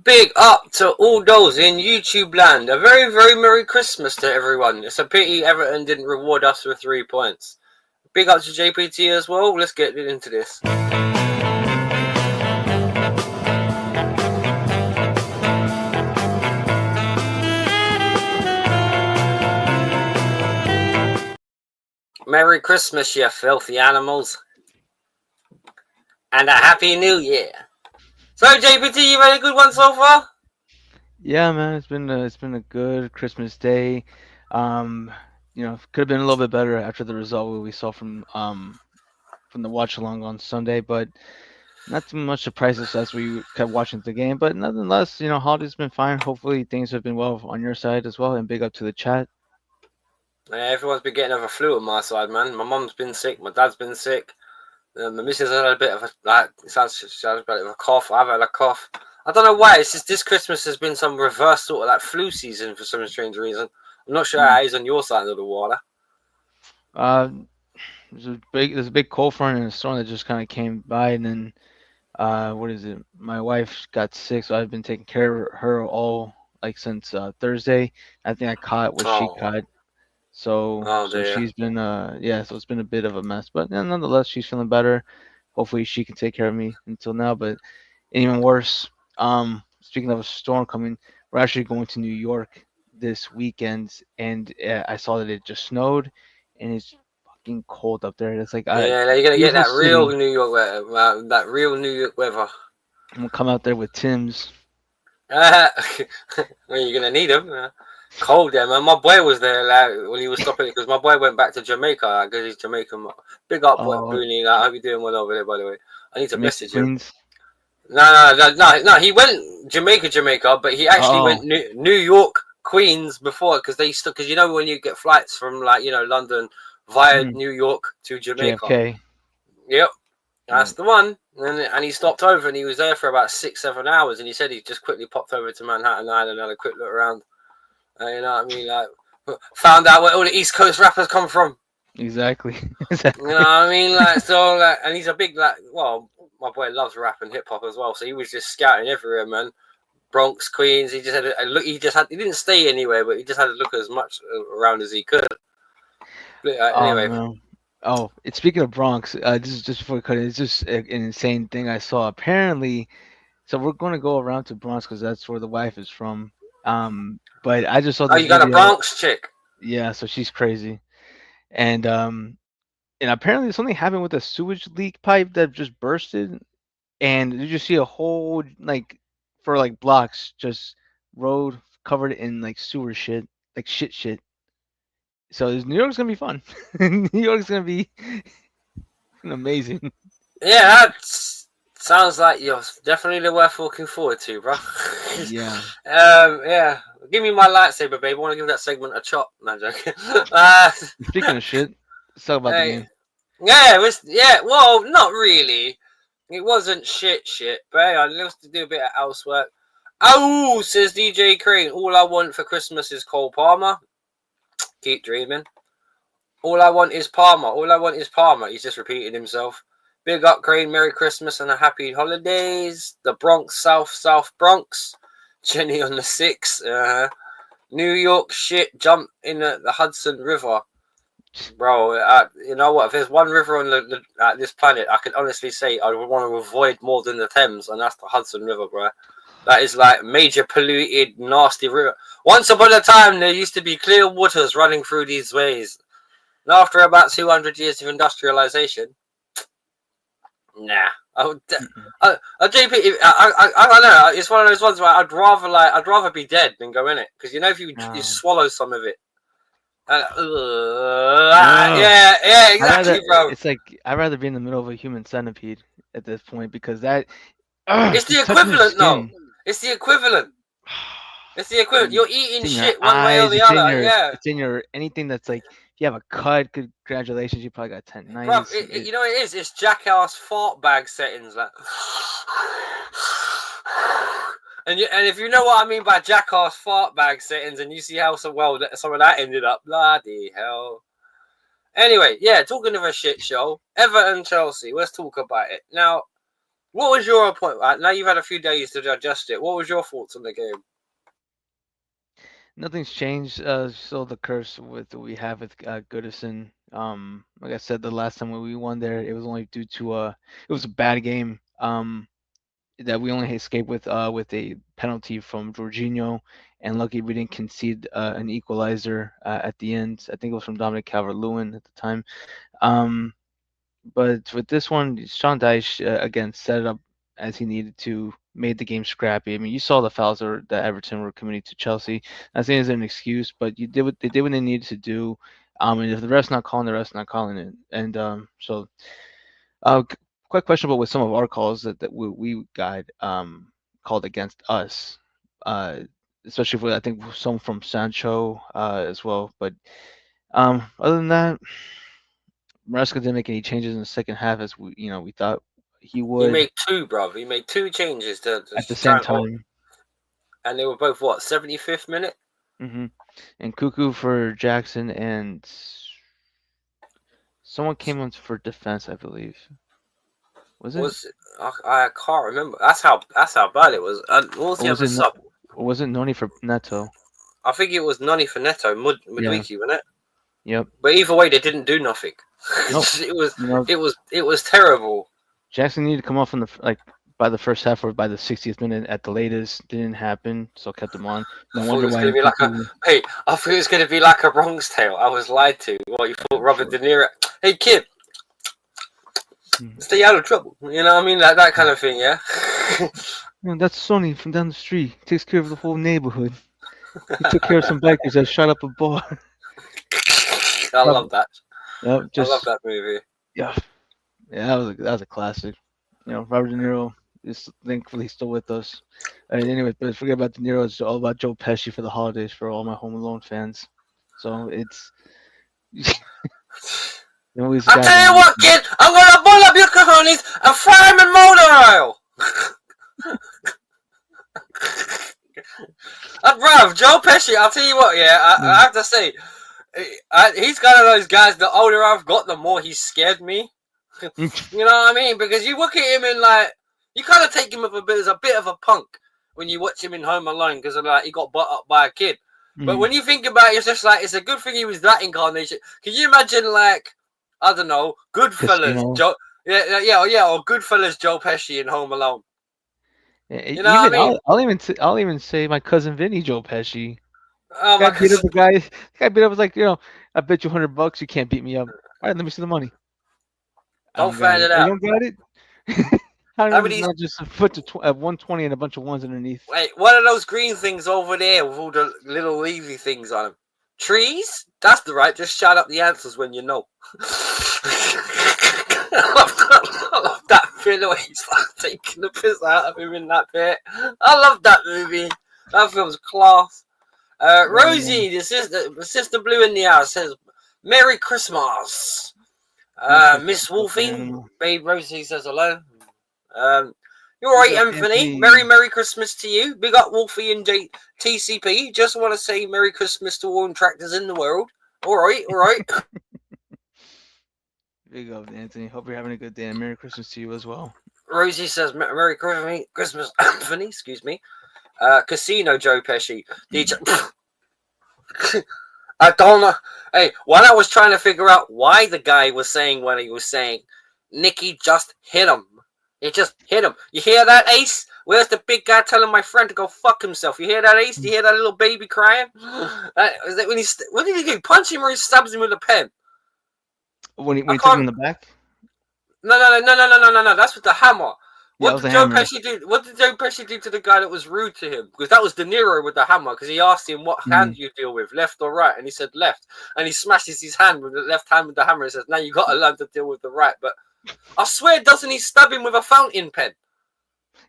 Big up to all those in YouTube land. A very, very Merry Christmas to everyone. It's a pity Everton didn't reward us with 3 points. Big up to JPT as well. Let's get into this. Merry Christmas, you filthy animals. And a Happy New Year. So, JPT, you had a good one so far? Yeah, man, it's been a good Christmas day. Could have been a little bit better after the result we saw from the watch along on Sunday, but not too much surprises as we kept watching the game. But nonetheless, holiday's been fine. Hopefully things have been well on your side as well, and big up to the chat. Yeah, everyone's been getting over flu on my side, man. My mum's been sick, my dad's been sick. My missus had a bit of she had a bit of a cough. I've had a cough. I don't know why. It's just this Christmas has been some reverse sort of like flu season for some strange reason. I'm not sure how it is on your side of the water. Uh, there's a big cold front and a storm that just kind of came by, and then what is it? My wife got sick, so I've been taking care of her all like since Thursday. I think I caught what she Oh, caught. So dear. she's been so it's been a bit of a mess, but nonetheless she's feeling better. Hopefully she can take care of me until now, but even worse. Speaking of a storm coming, we're actually going to New York this weekend, and I saw that it just snowed, and it's fucking cold up there. It's like Yeah, you're gonna get beautiful that real city. New York weather. That real New York weather. I'm gonna come out there with Tim's. Well, you're gonna need them. Cold there, man. My boy was there when he was stopping because my boy went back to Jamaica because he's Jamaican. Big up, boy, Oh, Booney. I hope you're doing well over there, by the way. I need to Jamaica message him. Queens. No. He went Jamaica, but he actually Oh, went New York, Queens before because because when you get flights from London via mm, New York to Jamaica. JFK. Yep, that's Mm. the one. And he stopped over and he was there for about 6-7 hours and he said he just quickly popped over to Manhattan Island and had a quick look around. You know what I mean? Like, found out where all the East Coast rappers come from. Exactly. You know Exactly. what I mean? And he's a big, my boy loves rap and hip hop as well. So he was just scouting everywhere, man. Bronx, Queens. He just had a look. He didn't stay anywhere, but he just had to look as much around as he could. Oh Anyway, man. Oh, it's speaking of Bronx. This is just before we cut it. It's just an insane thing I saw. Apparently, so we're going to go around to Bronx because that's where the wife is from. But I just saw oh, this you got a video. Bronx chick. Yeah, so she's crazy, and apparently something happened with a sewage leak pipe that just bursted, and you just see a whole like for like blocks just road covered in like sewer shit, like shit. So New York's gonna be fun. New York's gonna be amazing. Yeah, that sounds like you're definitely worth looking forward to, bro. Yeah. Yeah. Give me my lightsaber, babe. I want to give that segment a chop. No, I'm joking. Speaking of shit, let's talk about the Hey, game. yeah, well, not really. It wasn't shit, but hey, I love to do a bit of housework. Oh, says DJ Crane. All I want for Christmas is Cole Palmer. Keep dreaming. All I want is Palmer. All I want is Palmer. He's just repeating himself. Big up, Crane. Merry Christmas and a happy holidays. The Bronx, South Bronx. Jenny on the 6. New York shit. Jump in the Hudson River. Bro, you know what? If there's one river on this planet, I can honestly say I would want to avoid more than the Thames, and that's the Hudson River, bro. That is like major polluted, nasty river. Once upon a time, there used to be clear waters running through these ways. And after about 200 years of industrialization, nah. JP, I don't know. It's one of those ones where I'd rather be dead than go in it because if you Um, swallow some of it, no, yeah, I rather. exactly, bro. It's like I'd rather be in the middle of a human centipede at this point because It's the just touching your equivalent, no. skin. It's the equivalent. It's the equivalent. You're It's eating in your shit one way or eyes. the other. Yeah, It's in your anything that's like. If you have a cut, congratulations, you probably got bro. tendinitis. You know what it is? It's jackass fart bag settings, like. And if you know what I mean by jackass fart bag settings, and you see how some of that ended up, bloody hell. Anyway, yeah, talking of a shit show, Everton Chelsea. Let's talk about it now. What was your point? Now you've had a few days to digest it. What was your thoughts on the game? Nothing's changed. Still the curse with we have with Goodison. Like I said, the last time when we won there, it was only due to it was a bad game. That we only escaped with a penalty from Jorginho, and lucky we didn't concede an equalizer at the end. I think it was from Dominic Calvert-Lewin at the time. Um, but with this one, Sean Dyche again set it up as he needed to, made the game scrappy. I mean, you saw the fouls that Everton were committing to Chelsea. I'm saying it's an excuse, but you did what they did what they needed to do. And if the ref's not calling, the ref's not calling it. And so quite questionable with some of our calls that we got called against us, uh, especially for I think some from Sancho as well. But other than that, Maresca didn't make any changes in the second half as we thought he He would made two, bruv. He made two changes to at the try same and hold, time. and they were both what 75th minute. hmm And Cuckoo for Jackson, and someone came on for defense, I believe. Was it? I can't remember. That's how bad it was. And what was Or the was other it? sub? Or was it Noni for Neto? I think it was Noni for Neto, Yeah. Mudwiki, wasn't it? Yep. But either way, they didn't do nothing. Nope. it was terrible. Jackson needed to come off from by the first half or by the 60th minute at the latest. Didn't happen, so kept him on. No I thought wonder it was why. going to be like I thought it was going to be like a Bronx Tale. I was lied to. What you thought, Robert De Niro? Hey kid, stay out of trouble. You know what I mean? Like that kind of thing, yeah. That's Sonny from down the street. Takes care of the whole neighborhood. He took care of some bikers that shot up a bar. I love that. Yep, I love that movie. Yeah, that was a classic. Robert De Niro is thankfully still with us. Anyway, but forget about De Niro. It's all about Joe Pesci for the holidays for all my Home Alone fans. So it's. I tell you what, kid, I'm gonna pull up your cojones and fry him in motor oil. Bruv, Joe Pesci, I'll tell you what, yeah, I have to say, he's one of those guys, the older I've got, the more he's scared me. You know what I mean? Because you look at him and, like, you kind of take him as a bit of a punk when you watch him in Home Alone because, like, he got brought up by a kid. But when you think about it, it's just like, it's a good thing he was that incarnation. Can you imagine, like, I don't know, Goodfellas, Joe, or Goodfellas Joe Pesci in Home Alone. You know what I mean? I'll even say my cousin Vinny Joe Pesci. Oh guy beat up the guy. The guy beat up was like, I bet you $100 you can't beat me up. All right, let me see the money. Don't find it out. You don't got it? How many not just a foot to 120 and a bunch of ones underneath? Wait, what are those green things over there with all the little leafy things on them? Trees? That's the right. Just shout out the answers when you know. I love that bit where he's like taking the piss out of him in that bit. I love that movie. That film's class. Rosie, the sister Blue in the house says, "Merry Christmas." Miss Wolfie, babe Rosie says hello. You're right, Anthony. Merry Christmas to you. Big up Wolfie and TCP. Just want to say Merry Christmas to all tractors in the world. All right. Big up, Anthony. Hope you're having a good day, and Merry Christmas to you as well. Rosie says Merry Christmas, Anthony. Excuse me. Casino Joe Pesci. DJ. I don't know. Hey, when I was trying to figure out why the guy was saying what he was saying, Nicky just hit him. It just hit him. You hear that, Ace? Where's the big guy telling my friend to go fuck himself? You hear that, Ace? You hear that little baby crying? What did he do? Punch him or he stabs him with a pen? When he took him in the back? No. That's with the hammer. What did Joe Pesci do? What did Joe Pesci do to the guy that was rude to him? Because that was De Niro with the hammer. Because he asked him, "What hand do you deal with, left or right?" And he said left. And he smashes his hand with the left hand with the hammer. And says, "Now you got to learn to deal with the right." But I swear, doesn't he stab him with a fountain pen?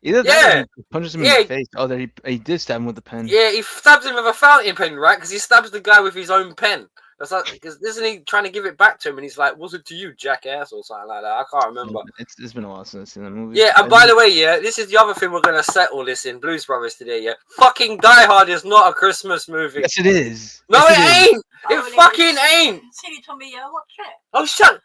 He punches him in the face. Oh, that he did stab him with the pen. Yeah, he stabs him with a fountain pen, right? Because he stabs the guy with his own pen. That's like, because isn't he trying to give it back to him? And he's like, "Was it to you, jackass?" or something like that. I can't remember. It's been a while since I've seen the movie. Yeah, and by the way, this is the other thing we're gonna settle this in Blues Brothers today. Yeah, fucking Die Hard is not a Christmas movie. Yes, it is. No, it ain't. It fucking ain't. Silly Tommy, watch it. Oh, shut.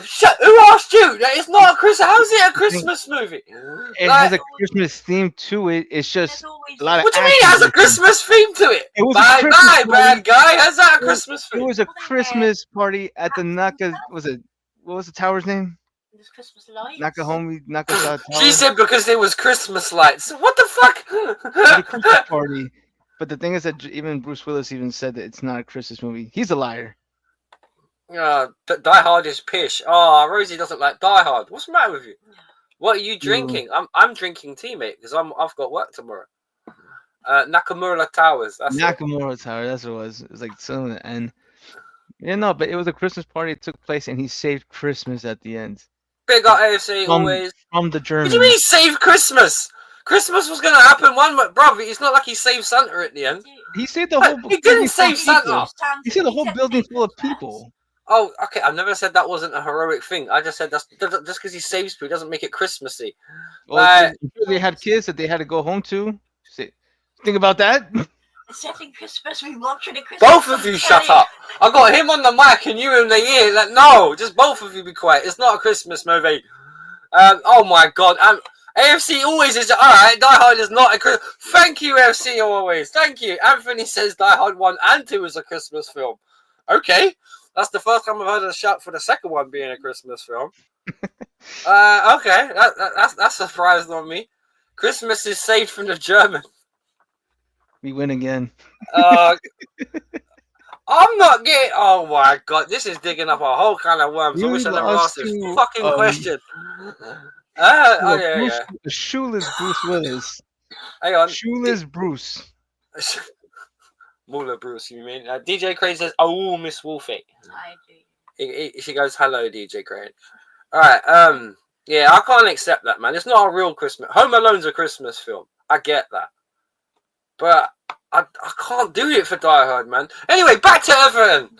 Shut. Who asked you? That it's not a Christmas. How's it a Christmas movie? It Like, has a Christmas theme to it. It's just a lot of what do you mean it action. has a Christmas theme to it? It was a Bye Christmas bye, party. bad guy. How's that a It Christmas it theme? was a Christmas party at the Naka. Was it what was the tower's name? There's Christmas lights. Nakashima She Tower. said because there was Christmas lights. What the It was a Christmas fuck? party. But the thing is that even Bruce Willis even said that it's not a Christmas movie. He's a liar. Die Hard is pish. Oh, Rosie doesn't like Die Hard. What's the matter with you? What are you drinking? I'm drinking tea, mate, because I've got work tomorrow. Nakamura Towers. That's it. Nakamura Tower. That's what it was. It was like something. And yeah, no, but it was a Christmas party. It took place, and he saved Christmas at the end Big up AFC always. from the What Germans. do you mean save Christmas? Christmas was gonna happen brother. It's not like he saved Santa at the end. He saved the whole. He didn't building save full of people. Santa. He saved the whole building full of people. Oh, okay. I've never said that wasn't a heroic thing. I just said that's just because he saves people doesn't make it Christmassy. Well, they had kids that they had to go home to. Think about that. Setting Christmas, we watching a Christmas. Both of you shut up. I got him on the mic and you in the ear. Like, no, just both of you be quiet. It's not a Christmas movie. Oh my god. AFC always is. Alright, Die Hard is not a Christmas. Thank you, AFC always. Thank you. Anthony says Die Hard 1 and 2 is a Christmas film. Okay. That's the first time I've heard a shout for the second one being a Christmas film. Okay. That's surprised on me. Christmas is saved from the German. We win again. I'm not getting. Oh my god, this is digging up a whole kind of worms. I wish I never asked this fucking question. Yeah. The shoeless Bruce Willis. Hang on. Shoeless Bruce. Muller Bruce, you mean? DJ Crane says, "Oh, Miss Wolfie." I do. She goes, "Hello, DJ Crane." All right. Yeah, I can't accept that, man. It's not a real Christmas. Home Alone's a Christmas film. I get that. But I can't do it for Die Hard, man. Anyway, back to Everton.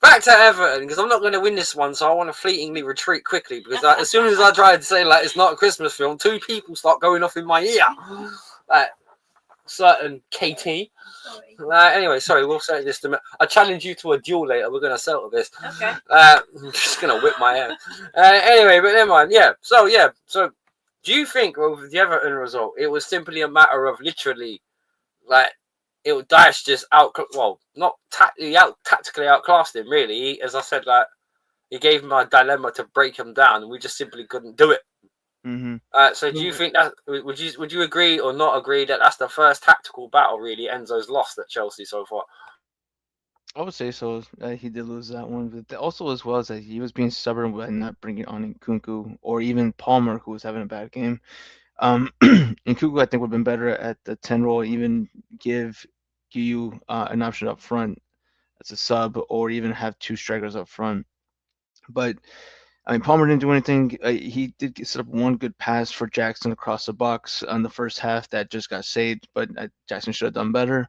Because I'm not going to win this one, so I want to fleetingly retreat quickly. Because as soon as I try to say, like, it's not a Christmas film, two people start going off in my ear. Like, certain KT. Anyway, sorry, we'll settle this. I challenge you to a duel later. We're going to settle this. Okay. I'm just going to whip my hair. Anyway, but never mind. Yeah. So, do you think with the Everton result, it was simply a matter of literally, like, Daesh just not tactically outclassed him, really. As I said, like, he gave him a dilemma to break him down, and we just simply couldn't do it. Mm-hmm. So do you think that would you agree or not agree that that's the first tactical battle really Enzo's lost at Chelsea so far? I would say so. He did lose that one, but also as well as that he was being stubborn by not bringing on Nkunku or even Palmer, who was having a bad game. Nkunku, I think, would have been better at the 10 role, even give you an option up front as a sub, or even have two strikers up front. But I mean, Palmer didn't do anything. He did set up one good pass for Jackson across the box on the first half that just got saved, but Jackson should have done better.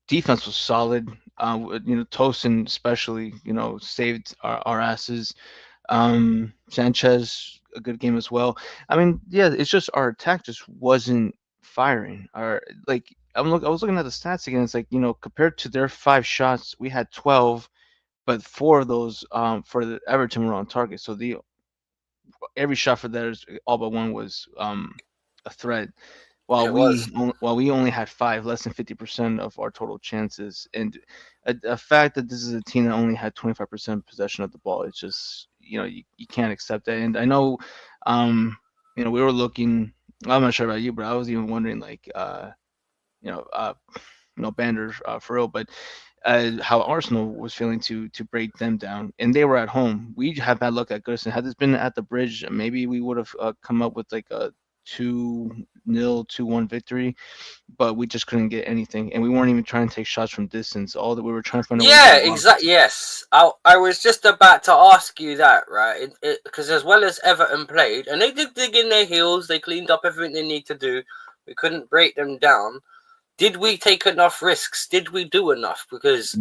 Defense was solid. Tosin especially, saved our asses. Sanchez, a good game as well. I mean, yeah, it's just our attack just wasn't firing. I was looking at the stats again. It's like, compared to their 5 shots, we had 12. But 4 of those for the Everton were on target. So every shot for theirs, all but one was a threat. While we only had 5, less than 50% of our total chances, and a fact that this is a team that only had 25% possession of the ball, it's just you can't accept that. And I know, we were looking. I'm not sure about you, but I was even wondering Bander for real, but. How Arsenal was feeling to break them down, and they were at home. We had bad luck at Goodison. Had this been at the Bridge, maybe we would have come up with like a 2-0, 2-1 victory, but we just couldn't get anything, and we weren't even trying to take shots from distance. All that we were trying to find. Exactly. Yes, I was just about to ask you that, right? Because as well as Everton played, and they did dig in their heels, they cleaned up everything they need to do. We couldn't break them down. Did we take enough risks? Did we do enough? Because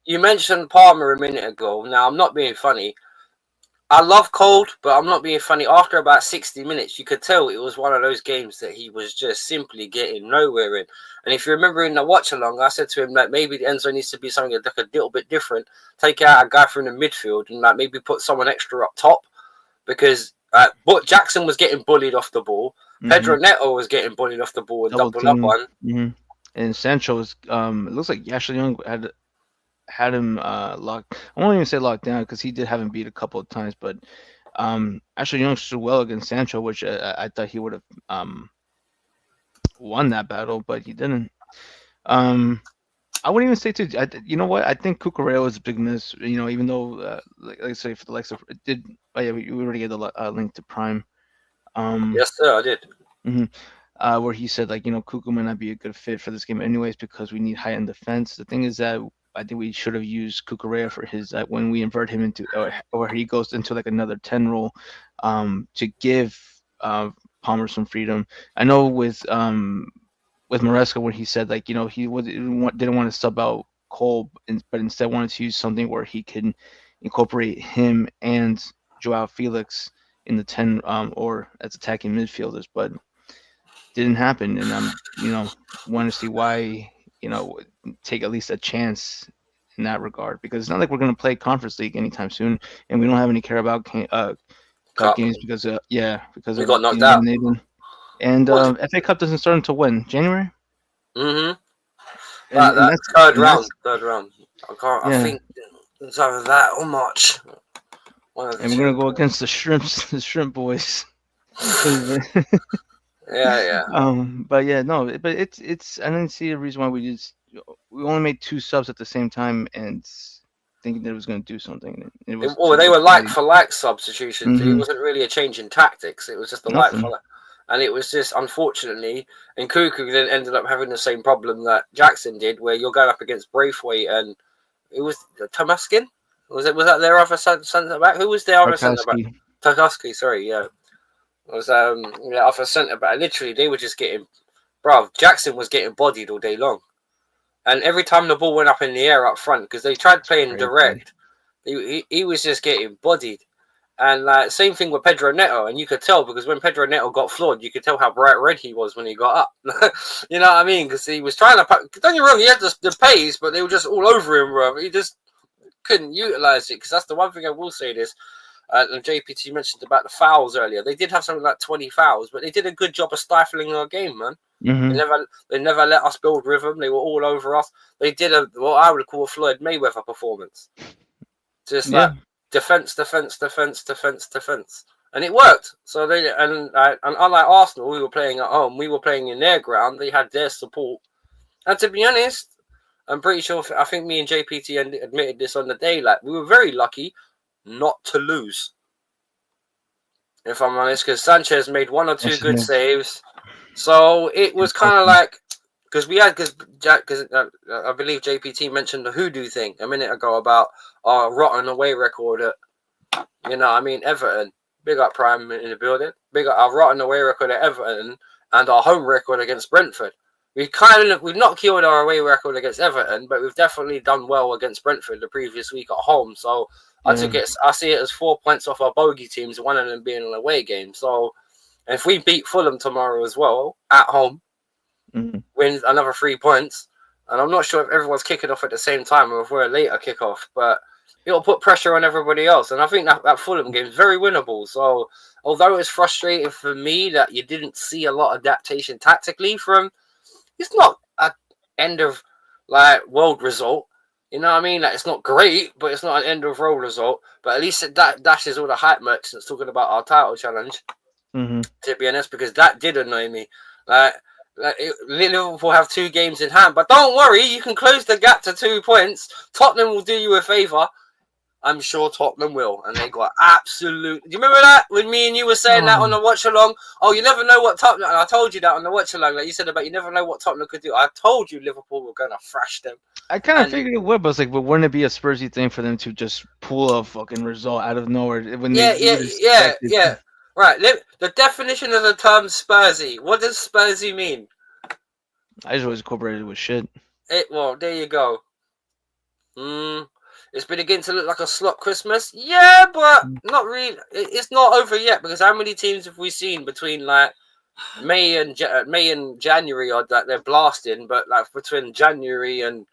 you mentioned Palmer a minute ago. Now, I'm not being funny. I love Cold, but I'm not being funny. After about 60 minutes, you could tell it was one of those games that he was just simply getting nowhere in. And if you remember in the watch along, I said to him that maybe the Enzo needs to be something like a little bit different. Take out a guy from the midfield and like maybe put someone extra up top, because but Jackson was getting bullied off the ball. Pedro Neto was getting bullied off the ball and double up on. And Sancho was it looks like Ashley Young had him locked. I won't even say locked down because he did have him beat a couple of times, but Ashley Young stood well against Sancho, which I thought he would have won that battle, but he didn't. I wouldn't even say you know what? I think Cucurella was a big miss. You know, even though like I say for the likes of it did. Oh yeah, we already gave the link to Prime. Yes, sir, I did. Where he said like, you know, Cuckoo might not be a good fit for this game anyways because we need high end defense. The thing is that I think we should have used Cucurella for his when we invert him into or he goes into like another 10 role to give Palmer some freedom. I know with Maresca when he said like, you know, he didn't want to sub out Cole, but instead wanted to use something where he can incorporate him and Joao Felix in the 10 or as attacking midfielders, but didn't happen. And I'm, you know, want to see why, you know, take at least a chance in that regard, because it's not like we're going to play Conference League anytime soon, and we don't have any Carabao Cup games because we got knocked out. And FA Cup doesn't start until when? January? And that's third round. I think it's either that or March. And we're gonna go against the shrimp boys. Yeah. But yeah, no, but it's I didn't see a reason why we only made 2 subs at the same time and thinking that it was going to do something. They were like for like substitutions. It wasn't really a change in tactics. It was just a like for like. And it was just, unfortunately, and Cuckoo then ended up having the same problem that Jackson did, where you're going up against Braithwaite and it was Tomaskin? Was that their other centre back? Who was their other centre back? Tarkowski, sorry, yeah. It was other centre back. Literally, they were just getting, Jackson was getting bodied all day long. And every time the ball went up in the air up front, because they tried playing direct, he was just getting bodied. And same thing with Pedro Neto, and you could tell because when Pedro Neto got floored, you could tell how bright red he was when he got up. You know what I mean? Because he was trying to. Don't get me wrong, he had the pace, but they were just all over him, bro. He just couldn't utilize it. Because that's the one thing I will say this. And JPT mentioned about the fouls earlier. They did have something like 20 fouls, but they did a good job of stifling our game, man. They never let us build rhythm. They were all over us. They did what I would call a Floyd Mayweather performance. Just defense, and it worked. So they and unlike Arsenal, we were playing at home. We were playing in their ground. They had their support. And to be honest, I'm pretty sure. I think me and JPT admitted this on the day. Like we were very lucky not to lose. If I'm honest, because Sanchez made 1 or 2 good saves. So it was kind of like because I believe JPT mentioned the hoodoo thing a minute ago about our rotten away record at, you know, I mean, Everton. Big up Prime in the building. Big up our rotten away record at Everton and our home record against Brentford. We've not killed our away record against Everton, but we've definitely done well against Brentford the previous week at home. So I see it as 4 points off our bogey teams, one of them being an away game. So if we beat Fulham tomorrow as well at home, win another 3 points, and I'm not sure if everyone's kicking off at the same time or if we're a later kickoff, but it'll put pressure on everybody else. And I think that Fulham game is very winnable. So although it's frustrating for me that you didn't see a lot of adaptation tactically from, it's not an end of world result. You know what I mean? Like it's not great, but it's not an end of world result. But at least that dashes all the hype merchants talking about our title challenge. To be honest, because that did annoy me. Liverpool have 2 games in hand, but don't worry, you can close the gap to 2 points. Tottenham will do you a favour. I'm sure Tottenham will, and they got absolute. Do you remember that when me and you were saying that on the watch along? Oh, you never know what Tottenham. And I told you that on the watch along, like you said about you never know what Tottenham could do. I told you Liverpool were gonna thrash them. I kind of figured it would, but it's like, but wouldn't it be a Spursy thing for them to just pull a fucking result out of nowhere? Yeah. Right. The definition of the term Spursy. What does Spursy mean? I just always incorporated it with shit. Well, there you go. It's been beginning to look like a slot Christmas. Yeah, but not really. It's not over yet because how many teams have we seen between like May and January are that they're blasting, but like between January and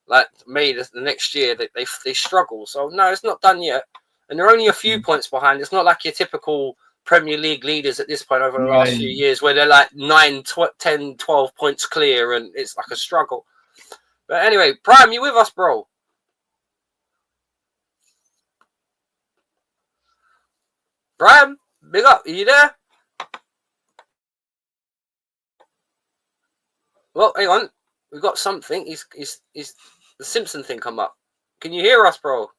like May the next year they struggle. So no, it's not done yet, and they're only a few points behind. It's not like your typical Premier League leaders at this point over the last few years where they're like 9, 10, 12 points clear, and it's like a struggle. But anyway, Prime, you with us, bro? Prime, big up. Are you there? Well, hang on. We've got something. He's the Simpson thing come up. Can you hear us, bro?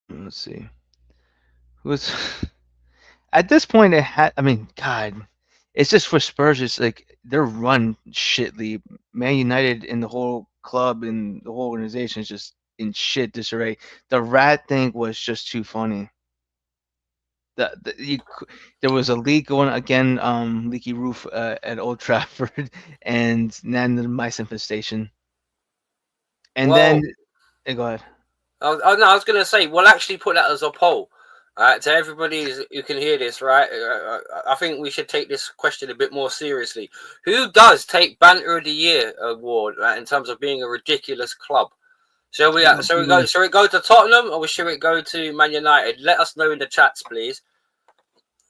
Let's see. Who's at this point? It had. I mean, God, it's just for Spurs. It's like they're run shitly. Man United and the whole club and the whole organization is just in shit disarray. The rat thing was just too funny. There was a leak going again, leaky roof at Old Trafford, and then the mice infestation. And then, go ahead. No, I was going to say, we'll actually put that as a poll. To everybody who can hear this, right? I think we should take this question a bit more seriously. Who does take Banter of the Year award in terms of being a ridiculous club? Shall we go to Tottenham or should it go to Man United? Let us know in the chats, please.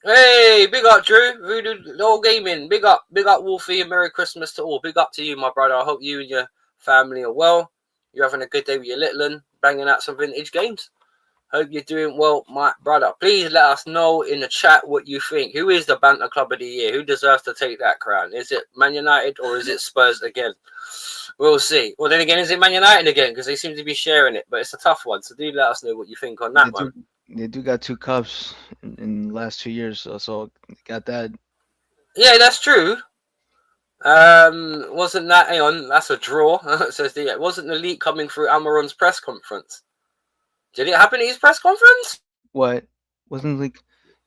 Hey, big up, Drew. Voodoo All Gaming. Big up, Wolfie, and Merry Christmas to all. Big up to you, my brother. I hope you and your family are well. You're having a good day with your little one, banging out some vintage games. Hope you're doing well, my brother. Please let us know in the chat what you think. Who is the Banter Club of the Year? Who deserves to take that crown? Is it Man United or is it Spurs again? We'll see. Well, then again, is it Man United again? Because they seem to be sharing it, but it's a tough one. So do let us know what you think on that one. They do got 2 cups in the last 2 years, so got that. Yeah, that's true. Wasn't that? Hang on, that's a draw. It says wasn't the leak coming through Amaron's press conference? Did it happen at his press conference? What wasn't the leak?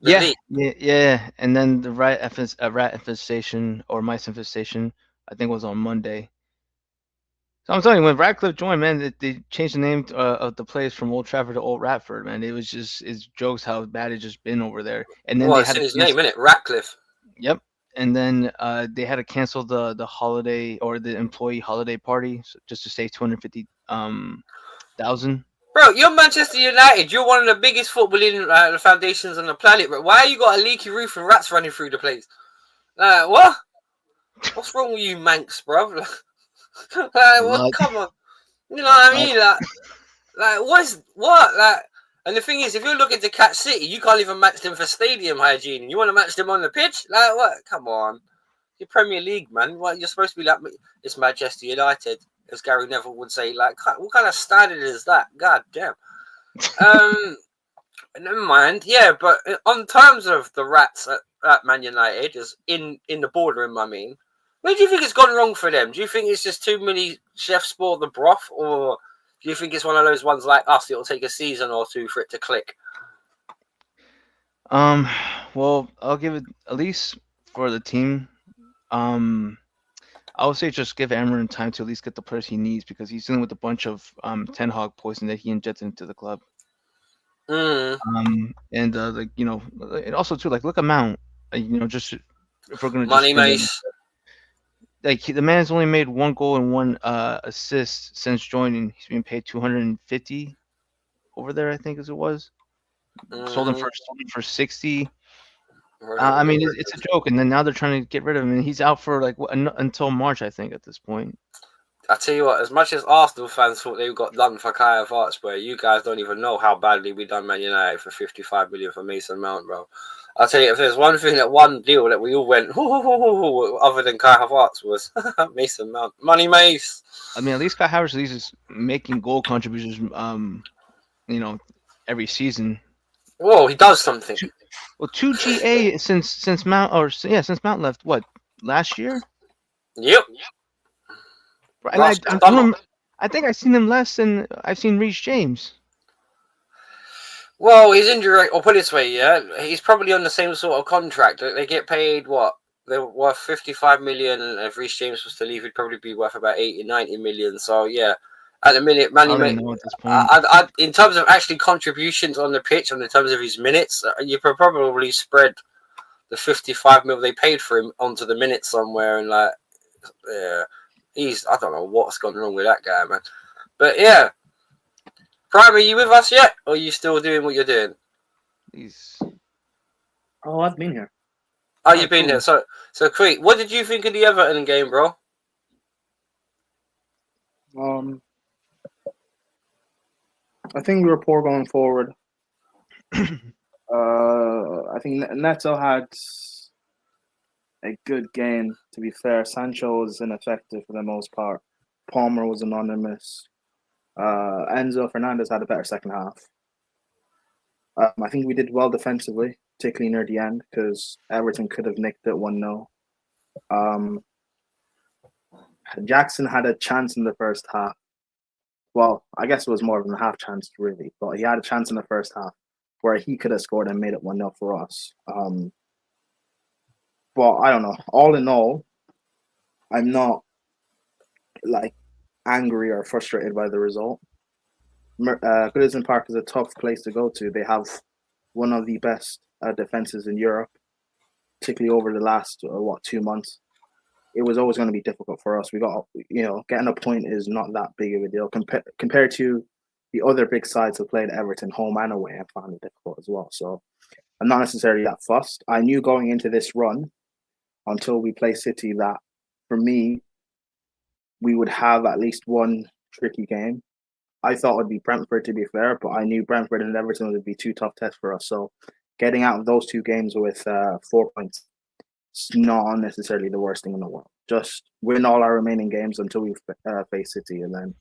Yeah. And then the rat infestation or mice infestation, I think, was on Monday. So I'm telling you, when Radcliffe joined, man, they changed the name of the place from Old Trafford to Old Ratford, man. It was just it's jokes how bad it's just been over there. And then they had his name, isn't it? Ratcliffe. Yep. And then they had to cancel the holiday or the employee holiday party just to save 250,000. Bro, you're Manchester United. You're one of the biggest footballing foundations on the planet. But why you got a leaky roof and rats running through the place? What? What's wrong with you, Manx, bro? Come on. You know what I mean? What? And the thing is, if you're looking to catch City, you can't even match them for stadium hygiene. You want to match them on the pitch? Like what? Come on. You're Premier League, man. What, you're supposed to be like it's Manchester United, as Gary Neville would say. Like, what kind of standard is that? God damn. Never mind. Yeah, but on terms of the rats at Man United, is in the boardroom, I mean, where do you think it's gone wrong for them? Do you think it's just too many chefs spoil the broth, or do you think it's one of those ones like us? It'll take a season or two for it to click. Well, I'll give it at least for the team. I would say just give Amarin time to at least get the players he needs because he's dealing with a bunch of Ten Hag poison that he injected into the club. And and also too, like look at Mount. Just if we're gonna money mace. Like the man's only made 1 goal and 1 assist since joining. He's being paid 250 over there, I think, as it was. Sold him for 60. I mean, it's a joke, and then now they're trying to get rid of him, and he's out for like until March, I think, at this point. I tell you what, as much as Arsenal fans thought they got done for Kai Havertz, bro, you guys don't even know how badly we done Man United for 55 million for Mason Mount, bro. I'll tell you, if there's one deal that we all went, other than Kai Havertz, was Mason Mount. Money Mace. I mean, at least Kai Havertz is making goal contributions, every season. Whoa, he does something. 2 GA since Mount since Mount left. What, last year? Yep. And I think I've seen him less than I've seen Reece James. Well, his injury, or put it this way, yeah, he's probably on the same sort of contract. They get paid what, they're worth 55 million, and if Reece James was to leave, he'd probably be worth about 80, 90 million. So yeah, at the minute, I Manny, don't even know at this point. in terms of actually contributions on the pitch and in terms of his minutes, you could probably spread the 55 mil they paid for him onto the minutes somewhere, and like, yeah, I don't know what's gone wrong with that guy, man. But yeah, Prime, are you with us yet, or are you still doing what you're doing? He's Oh, I've been here. Oh, you've been here. So Creek, what did you think of the Everton game, bro? I think we were poor going forward. I think Neto had a good game, to be fair. Sancho was ineffective for the most part. Palmer was anonymous. Enzo Fernandez had a better second half. I think we did well defensively, particularly near the end, because Everton could have nicked it 1-0. Jackson had a chance in the first half. Well, I guess it was more than a half chance, really. But he had a chance in the first half where he could have scored and made it 1-0 for us. But I don't know. All in all, I'm not like angry or frustrated by the result. Goodison Park is a tough place to go to. They have one of the best defenses in Europe, particularly over the last 2 months. It was always going to be difficult for us. We got, getting a point is not that big of a deal compared to the other big sides who played Everton home and away. I found it difficult as well. So I'm not necessarily that fussed. I knew going into this run until we play City that for me, we would have at least one tricky game. I thought it would be Brentford, to be fair, but I knew Brentford and Everton would be two tough tests for us. So getting out of those two games with 4 points, it's not necessarily the worst thing in the world. Just win all our remaining games until we face City, and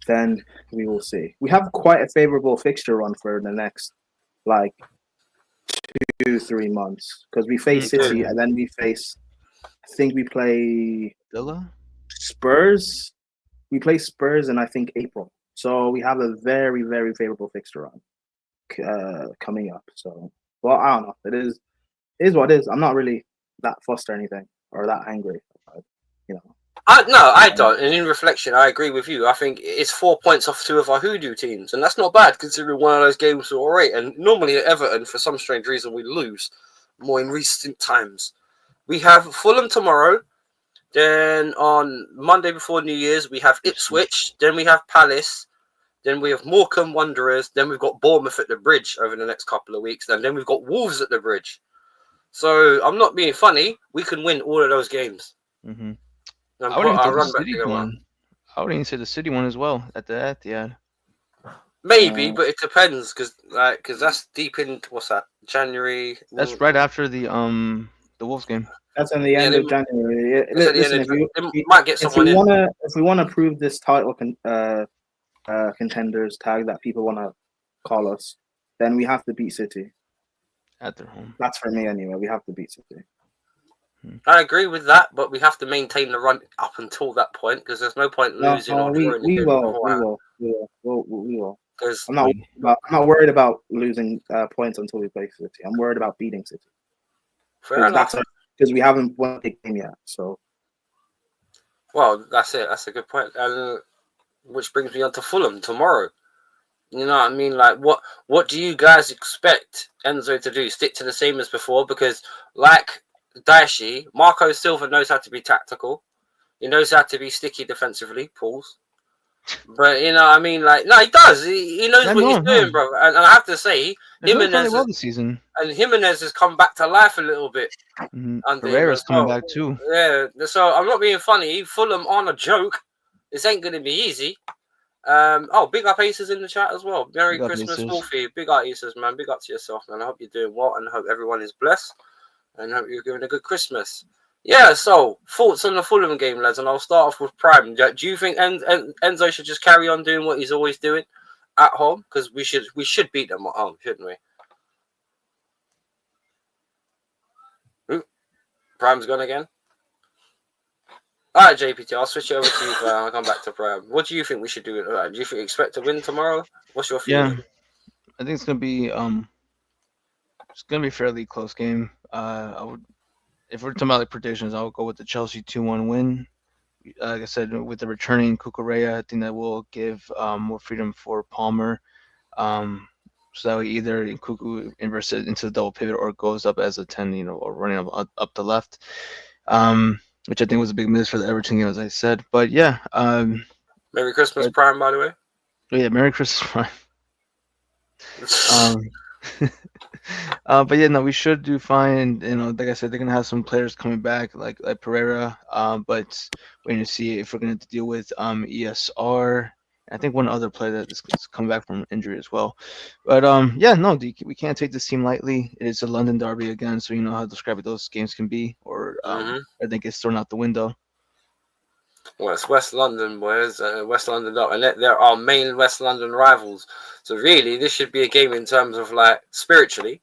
then we will see. We have quite a favorable fixture run for the next 2-3 months because we face City and then we face. I think we play Villa, Spurs. We play Spurs in I think April, so we have a very very favorable fixture run coming up. So, well, I don't know. It is what it is. I'm not really that fussed or anything or that angry. I don't. And in reflection, I agree with you. I think it's 4 points off 2 of our hoodoo teams, and that's not bad considering one of those games were alright. And normally at Everton, for some strange reason, we lose more in recent times. We have Fulham tomorrow. Then on Monday before New Year's, we have Ipswich. Then we have Palace. Then we have Morecambe Wanderers. Then we've got Bournemouth at the Bridge over the next couple of weeks. And then we've got Wolves at the Bridge. So I'm not being funny. We can win all of those games. Mm-hmm. I would even say the City one. I would even say the City one as well at the end. Maybe, but it depends because that's deep in what's that? January. That's right after the Wolves game. That's in the end of January. Listen, if might get someone if we want to prove this title contenders tag that people want to call us, then we have to beat City at their home. That's for me anyway. We have to beat City. I agree with that, but we have to maintain the run up until that point because there's no point losing or drawing. We will. Because I'm not worried about losing points until we play City. I'm worried about beating City. Fair enough. Because we haven't won the game yet. So. Well, that's it. That's a good point. And which brings me on to Fulham tomorrow. You know what I mean? Like, what do you guys expect Enzo to do? Stick to the same as before? Because like Daishi, Marco Silva knows how to be tactical. He knows how to be sticky defensively. Pause. But you know, I mean, like, no, he does. He knows what he's doing, bro. And I have to say, Jimenez this season. And Jimenez has come back to life a little bit. Pereira's coming back too. Yeah. So I'm not being funny. Fulham on a joke. This ain't gonna be easy. Big up Aces in the chat as well. Merry Christmas, Wolfie. Big up Aces, man. Big up to yourself, man. I hope you're doing well and I hope everyone is blessed. And hope you're giving a good Christmas. Yeah, so thoughts on the Fulham game, lads, and I'll start off with Prime. Do you think Enzo should just carry on doing what he's always doing at home? Because we should beat them at home, shouldn't we? Prime's gone again. All right, JPT, I'll switch it over to you. I'll come back to Prime. What do you think we should do? Do you expect to win tomorrow? What's your feeling? Yeah, I think it's gonna be a fairly close game. I would if we're talking about like predictions, I'll go with the Chelsea 2-1 win. Like I said, with the returning Cucurella, I think that will give more freedom for Palmer. So that way either Cuckoo inverts it into the double pivot or goes up as a 10, or running up the left. Which I think was a big miss for the Everton game, as I said. But yeah, Merry Christmas, Prime, by the way. yeah, Merry Christmas, Prime. Um, but yeah, no, we should do fine. Like I said, they're gonna have some players coming back, like Pereira. But we're gonna see if we're gonna have to deal with ESR. I think one other player that is coming back from injury as well. But yeah, no, we can't take this team lightly. It is a London derby again, so you know how described those games can be, or I think it's thrown out the window. Well, it's West London, boys. West London, and they're our main West London rivals. So really, this should be a game in terms of like spiritually.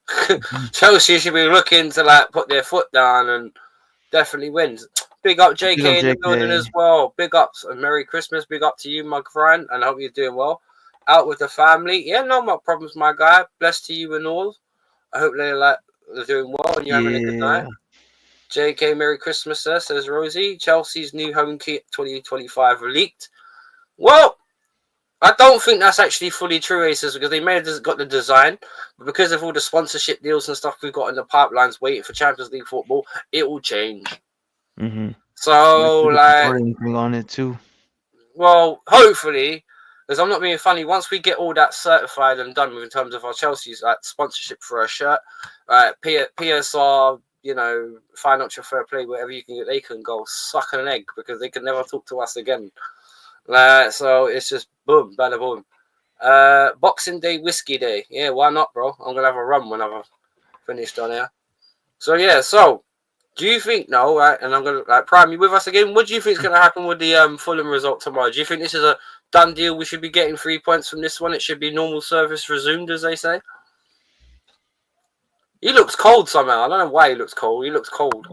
Chelsea should be looking to like put their foot down and definitely win. Big up JK in the building as well. Big ups and Merry Christmas. Big up to you, my friend, and I hope you're doing well. Out with the family. Yeah, no more problems, my guy. Blessed to you and all. I hope they're doing well and you're having a good night. JK, Merry Christmas, sir, says Rosie. Chelsea's new home kit 2025 leaked. Well, I don't think that's actually fully true, Aces, because they may have got the design, but because of all the sponsorship deals and stuff we've got in the pipelines waiting for Champions League football, it will change. So, like, on it too. Well, hopefully, because I'm not being funny. Once we get all that certified and done with in terms of our Chelsea's like sponsorship for a shirt, PSR, financial fair play, whatever you can get, they can go suck an egg because they can never talk to us again. So it's just boom, bada boom. Boxing Day, Whiskey Day. Yeah, why not, bro? I'm gonna have a rum when I've finished on here. So yeah, do you think right? And I'm gonna Prime, you with us again? What do you think is gonna happen with the Fulham result tomorrow? Do you think this is a done deal? We should be getting 3 points from this one. It should be normal service resumed, as they say. He looks cold somehow. I don't know why he looks cold. He looks cold.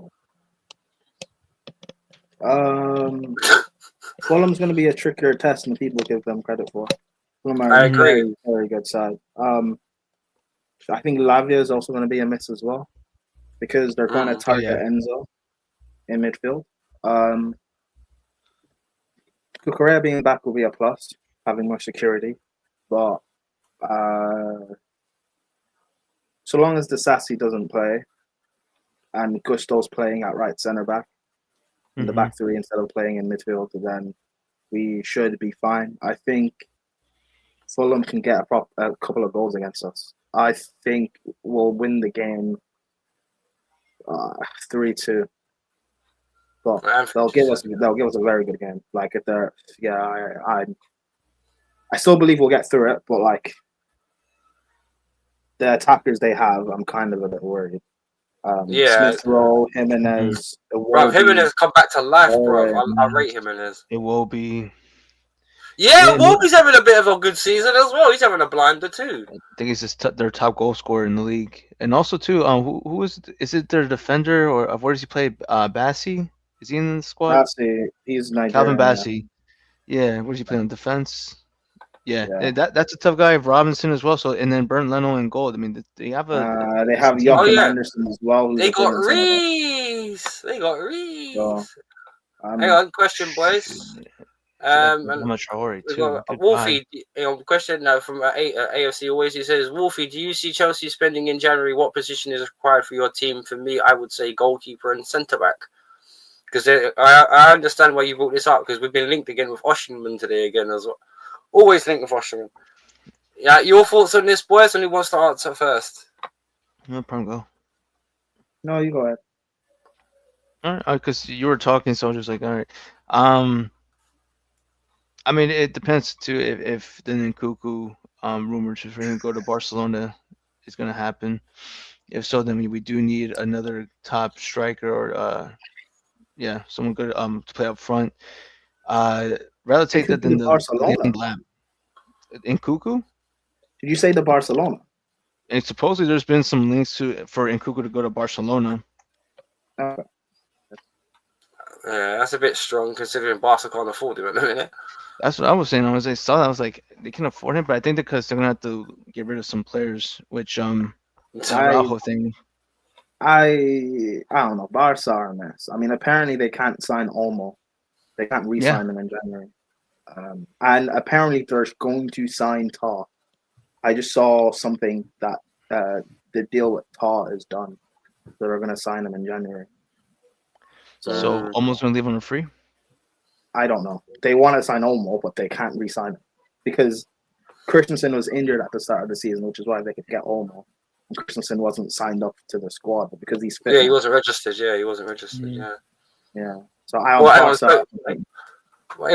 Fulham's going to be a trickier test than people give them credit for. Fulham are I agree. Very, very good side. I think Lavia is also going to be a miss as well because they're going to target Enzo in midfield. Cucurella being back will be a plus, having more security. But so long as Disasi doesn't play and Gusto's playing at right centre back in the back three instead of playing in midfield, then we should be fine. I think Fulham can get a couple of goals against us. I think we'll win the game 3-2. But they'll give us a very good game. Like if they're I still believe we'll get through it, but like the attackers they have, I'm kind of a bit worried. Smith Rowe, Jimenez. Bro, Jimenez come back to life, bro. I rate Jimenez. It will be. Yeah, Wolby's having a bit of a good season as well. He's having a blinder too. I think he's just their top goal scorer in the league, and also too. Who is it? Their defender or where does he play? Bassi? Is he in the squad? Bassi, he's Nigerian. Calvin Bassi. Yeah, where does he play on defense? Yeah. That's a tough guy. Robinson as well. So and then Bernd Leno in goal. I mean, they have they have Joachim Anderson as well. They got Reese. So, hang on, question, boys. Much Traore too. Wolfie, question now from AFC always. He says, Wolfie, do you see Chelsea spending in January? What position is required for your team? For me, I would say goalkeeper and centre back. Because I understand why you brought this up because we've been linked again with Oshman today again as well. Always linked with Oshman. Yeah, your thoughts on this, boys? And who wants to answer first? No problem. Go. No, you go ahead. All right, because you were talking, so I was just like, all right. I mean, it depends too if the Nkunku rumored for him to go to Barcelona is going to happen. If so, then we do need another top striker or someone good to play up front. Rather take that than the Barcelona. Nkunku? Did you say the Barcelona? And supposedly there's been some links for Nkunku to go to Barcelona. Okay. Yeah, that's a bit strong considering Barca can't afford him at the minute. That's what I was saying. I was like, they can afford him, but I think because they're gonna have to get rid of some players, which it's a Araujo thing. I don't know. Barca are a mess. I mean, apparently they can't sign Olmo. They can't re-sign him in January. And apparently they're going to sign Taw. I just saw something that the deal with Taw is done. So they're going to sign him in January. So almost gonna leave him free. I don't know. They want to sign Olmo, but they can't re-sign him because Christensen was injured at the start of the season, which is why they could get Olmo. And Christensen wasn't signed up to the squad, but because he's fit. Yeah, he wasn't registered. Yeah, he wasn't registered. Yeah. So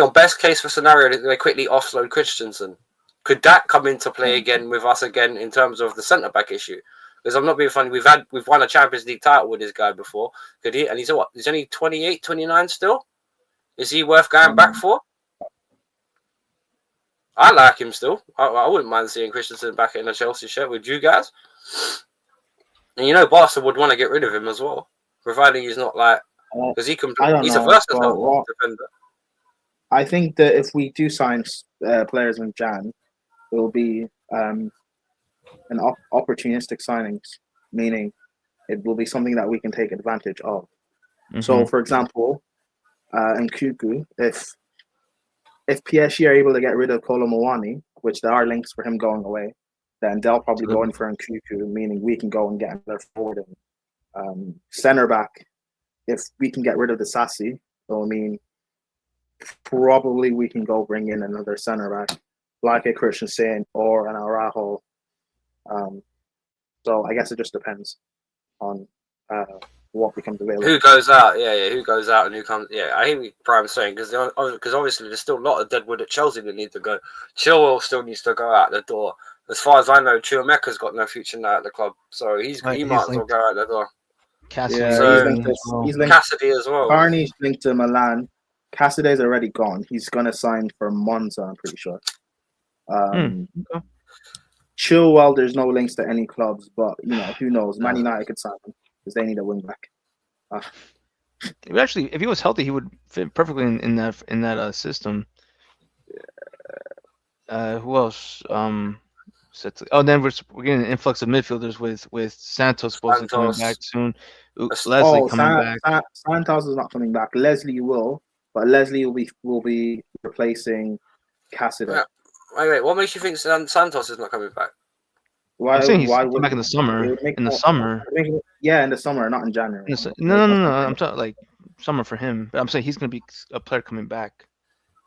best case for scenario, they quickly offload Christensen. Could that come into play again with us again in terms of the centre back issue? Because I'm not being funny. We've won a Champions League title with this guy before. Could he? And he's what? He's only 28, 29 still. Is he worth going back for? I like him still. I wouldn't mind seeing Christensen back in a Chelsea shirt with you guys. And Barca would want to get rid of him as well, providing he's not like because he's a versatile defender. I think that if we do sign players in Jan, it will be an opportunistic signings, meaning it will be something that we can take advantage of. Mm-hmm. So, for example, in Kuku, if PSG are able to get rid of Kolo Muani, which there are links for him going away, then they'll probably go in for Nkuku, meaning we can go and get another forward. Centre back, if we can get rid of the Sassi, so I mean, probably we can go bring in another centre back, like a Christensen or an Araujo. So I guess it just depends on what becomes available. Who goes out? Yeah. Who goes out and who comes? Yeah, I hear what Prime's saying because obviously there's still a lot of deadwood at Chelsea that need to go. Chilwell still needs to go out the door. As far as I know, Chuameka's got no future now at the club, so he might as well go out the door. Cassidy, he's linked Cassidy as well. Carney's linked to Milan. Cassidy's already gone. He's gonna sign for Monza, I'm pretty sure. Chilwell, there's no links to any clubs, but who knows? Man United could sign him because they need a wing back. Actually, if he was healthy, he would fit perfectly in that system. Who else? Then we're getting an influx of midfielders with Santos supposedly coming back soon. Leslie coming back. Santos is not coming back. Leslie will, but Leslie will be replacing Cassidy. Yeah. Wait. What makes you think Santos is not coming back? I'm saying he's coming back in the summer. In the summer, not in January. No. I'm talking like summer for him. But I'm saying he's going to be a player coming back.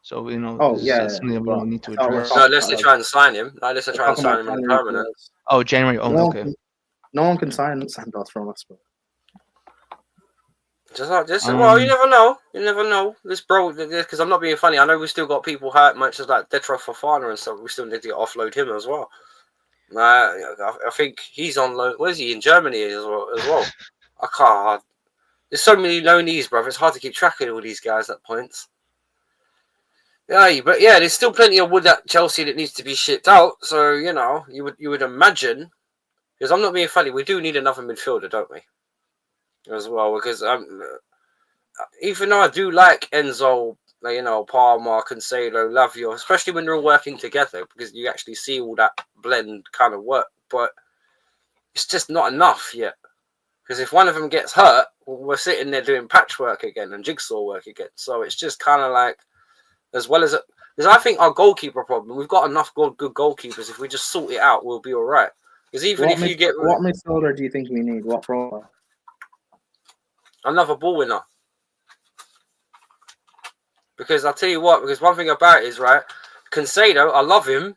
So something that we need to address. No, unless they try and sign him. Unless they try and sign him in permanent. Oh, January. Oh, okay. No one can sign Santos from us, bro. Well, you never know. You never know. Because I'm not being funny. I know we still got people hurt, much as like Detro Fofana and stuff. We still need to offload him as well. I think he's on loan. Where is he? In Germany as well. I can't. There's so many loanees, brother. It's hard to keep track of all these guys at points. Yeah, but there's still plenty of wood at Chelsea that needs to be shipped out. So you would imagine, because I'm not being funny, we do need another midfielder, don't we? As well, because even though I do like Enzo, Palmer, Cancelo, Lavio, especially when they're all working together, because you actually see all that blend kind of work, but it's just not enough yet. Because if one of them gets hurt, we're sitting there doing patchwork again and jigsaw work again. So it's just kind of like, as well as because I think our goalkeeper problem, we've got enough good goalkeepers. If we just sort it out, we'll be all right. Because even if you get what midfielder do you think we need? What profile? Another ball winner. Because I'll tell you what, because one thing about it is, right, Cancelo, I love him,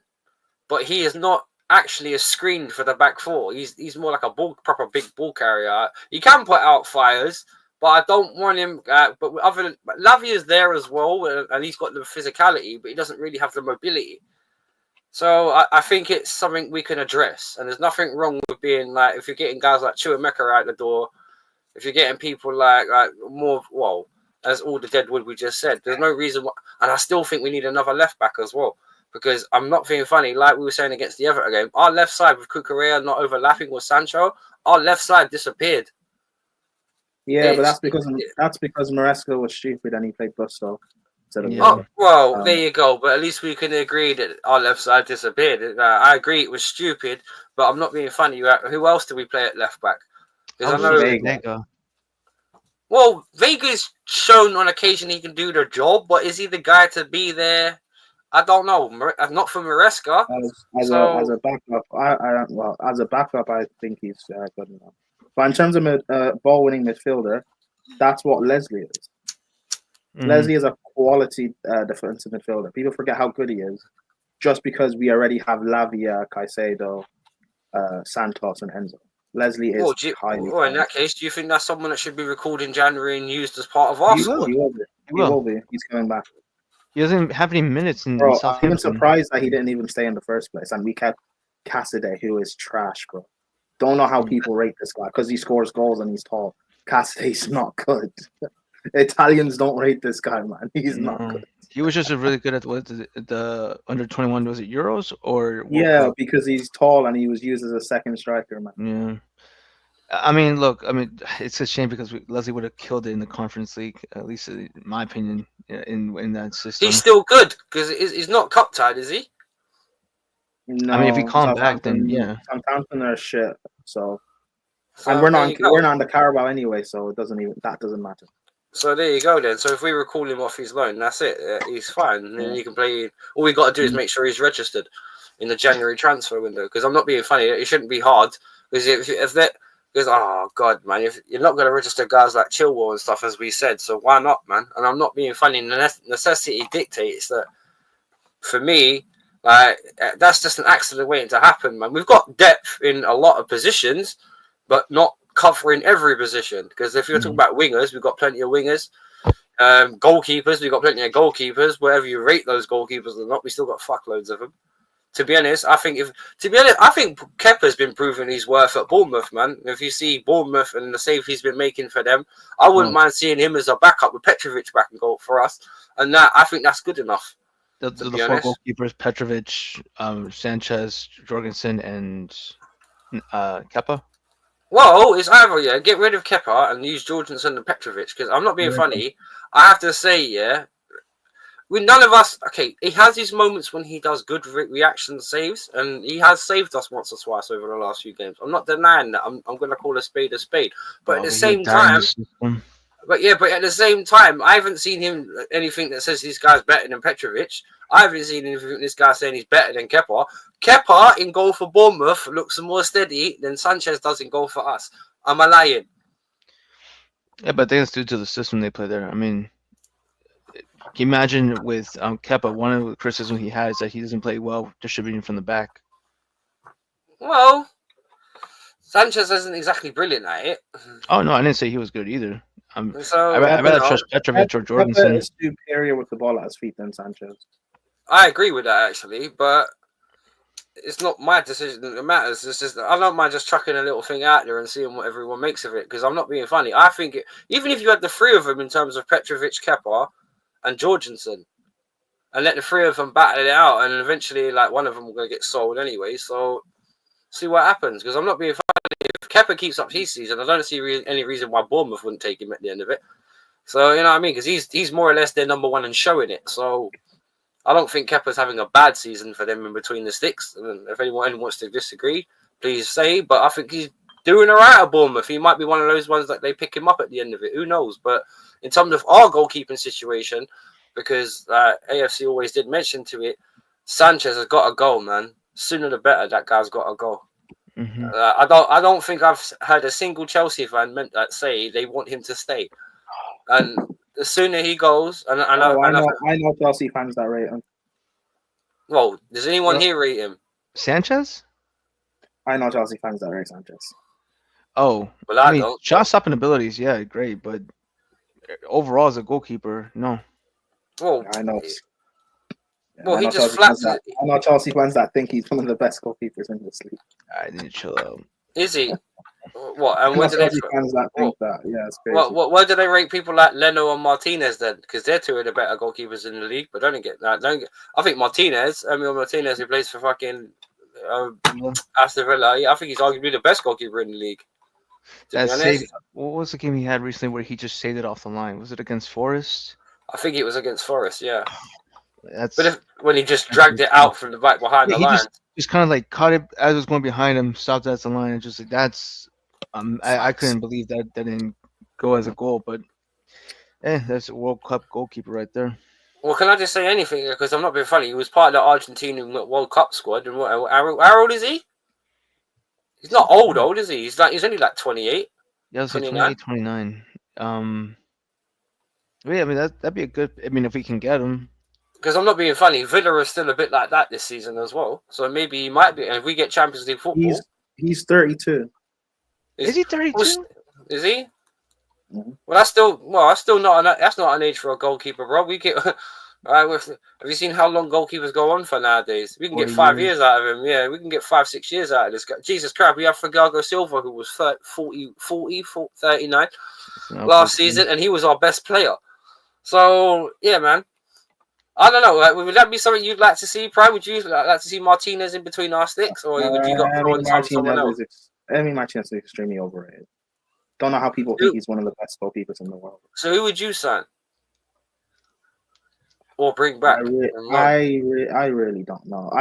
but he is not actually a screen for the back four. He's more like a proper big ball carrier. You can put out fires, but I don't want him. But Lavia is there as well, and he's got the physicality, but he doesn't really have the mobility. So I think it's something we can address, and there's nothing wrong with being like, if you're getting guys like Chuameka out the door, if you're getting people like more, as all the deadwood we just said, there's no reason why. And I still think we need another left back as well, because I'm not being funny. Like we were saying against the Everton game, our left side with Cucurella not overlapping with Sancho, our left side disappeared. Yeah, but that's because Maresca was stupid and he played Gusto. There you go. But at least we can agree that our left side disappeared. I agree it was stupid, but I'm not being funny. Who else do we play at left back? Because I How's know. Vega? Well, Vega's shown on occasion he can do the job, but is he the guy to be there? I don't know. Not for Maresca. As a backup, as a backup, I think he's good enough. But in terms of ball winning midfielder, that's what Leslie is. Leslie is a quality defensive midfielder. People forget how good he is just because we already have Lavia, Caicedo, Santos, and Enzo. Leslie is highly. Well, in that case, do you think that's someone that should be recalled in January and used as part of our squad? He will be. He's coming back. He doesn't have any minutes in Bro, Southampton. I'm surprised that he didn't even stay in the first place. And we kept Cassidy, who is trash, bro. Don't know how people rate this guy because he scores goals and he's tall. Cassidy's not good. Italians don't rate this guy, man. He's not good. He was just really good at the under 21. Was it Euros or World Cup? Because he's tall and he was used as a second striker, man. Yeah. I mean, look. I mean, it's a shame because Leslie would have killed it in the Conference League, at least in my opinion, in that system. He's still good because he's not cup tied, is he? No. I mean, if you call him back, then yeah. Southampton are shit. So and we're not in the Carabao anyway, so that doesn't matter. So there you go then. So if we recall him off his loan, that's it. He's fine. And then he can play. All we got to do is make sure he's registered in the January transfer window. Because I'm not being funny. It shouldn't be hard. Because oh god, man, if you're not going to register guys like Chilwell and stuff, as we said, so why not, man? And I'm not being funny. Necessity dictates that. For me, that's just an accident waiting to happen, man. We've got depth in a lot of positions, but not covering every position. Because if you're talking about wingers, we've got plenty of wingers. Goalkeepers, we've got plenty of goalkeepers. Wherever you rate those goalkeepers or not, we still got fuckloads of them. To be honest, I think Kepa's been proving his worth at Bournemouth, man. If you see Bournemouth and the save he's been making for them, I wouldn't mind seeing him as a backup with Petrovic back and goal for us. And I think that's good enough. The four goalkeepers: Petrovic, Sanchez, Jorgensen, and Kepa. Well, it's either get rid of Kepa and use Jorgensen and Petrovic, because I'm not being funny. I have to say, none of us. Okay, he has his moments when he does good reaction saves, and he has saved us once or twice over the last few games. I'm not denying that. I'm going to call a spade, but at the same time. But at the same time, I haven't seen him anything that says this guy's better than Petrovic. I haven't seen anything this guy saying he's better than Kepa. Kepa in goal for Bournemouth looks more steady than Sanchez does in goal for us. Am I lying? Yeah, but I think it's due to the system they play there. I mean, can you imagine with Kepa, one of the criticisms he has is that he doesn't play well distributing from the back. Well, Sanchez isn't exactly brilliant at it. Oh, no, I didn't say he was good either. I'd So rather trust Petrovic or Jorgensen. Kepa is superior with the ball at his feet than Sanchez. I agree with that actually, but it's not my decision that matters. It's just I don't mind just chucking a little thing out there and seeing what everyone makes of it. Because I'm not being funny. I think even if you had the three of them in terms of Petrovic, Kepa, and Jorgensen, and let the three of them battle it out, and eventually, like one of them will get sold anyway. So see what happens. Because I'm not being funny. If Kepa keeps up his season, I don't see any reason why Bournemouth wouldn't take him at the end of it. So you know what I mean? Because he's more or less their number one and showing it. So I don't think Kepa's having a bad season for them in between the sticks. And if anyone wants to disagree, please say. But I think he's doing all right at Bournemouth. He might be one of those ones that they pick him up at the end of it. Who knows? But in terms of our goalkeeping situation, because AFC always did mention to it, Sanchez has got to go, man. Sooner the better. That guy's got to go. Mm-hmm. I don't think I've heard a single Chelsea fan say they want him to stay. And the sooner he goes, I know Chelsea fans that rate him. Well, does anyone here rate him? Sanchez? I know Chelsea fans that rate Sanchez. Oh, well, I mean, shot stopping abilities, yeah, great, but overall as a goalkeeper, no. Well, I know. Well, he just flaps it. I know Chelsea fans that think he's one of the best goalkeepers in this league. I need to chill out. Is he? What? And where do they fans that think that? Yeah, it's crazy. Where do they rate people like Leno and Martinez then? Because they're two of the better goalkeepers in the league. But don't get that. I think Emil Martinez, who plays for fucking Aston Villa, I think he's arguably the best goalkeeper in the league. What was the game he had recently where he just saved it off the line? Was it against Forest? I think it was against Forest. Yeah. But when he just dragged it out from the back behind the line, just kind of like caught it as it was going behind him, stopped at the line, and just like that's I couldn't believe that didn't go as a goal, but that's a World Cup goalkeeper right there. Well, can I just say anything? Because I'm not being funny. He was part of the Argentinian World Cup squad. And how old is he? He's not old, is he? He's only like 28. Yeah, I was like 29. 28, 29. But yeah, I mean that'd be a good. I mean, if we can get him. Because I'm not being funny. Villa is still a bit like that this season as well. So maybe he might be. And if we get Champions League football, He's 32. Is he 32? Is he? Mm-hmm. Well, that's still not an age for a goalkeeper, bro. We get. Have you seen how long goalkeepers go on for nowadays? We can get 5 years out of him. Yeah, we can get 5-6 years out of this guy. Jesus Christ, we have Thiago Silva, who was 39 last season, and he was our best player. So, yeah, man. I don't know. Would that be something you'd like to see, Prime? Would you like to see Martinez in between our sticks, or would you got throw in someone else? Martinez is extremely overrated. Don't know how people think he's one of the best goalkeepers in the world. So who would you sign? Or bring back? I really don't know.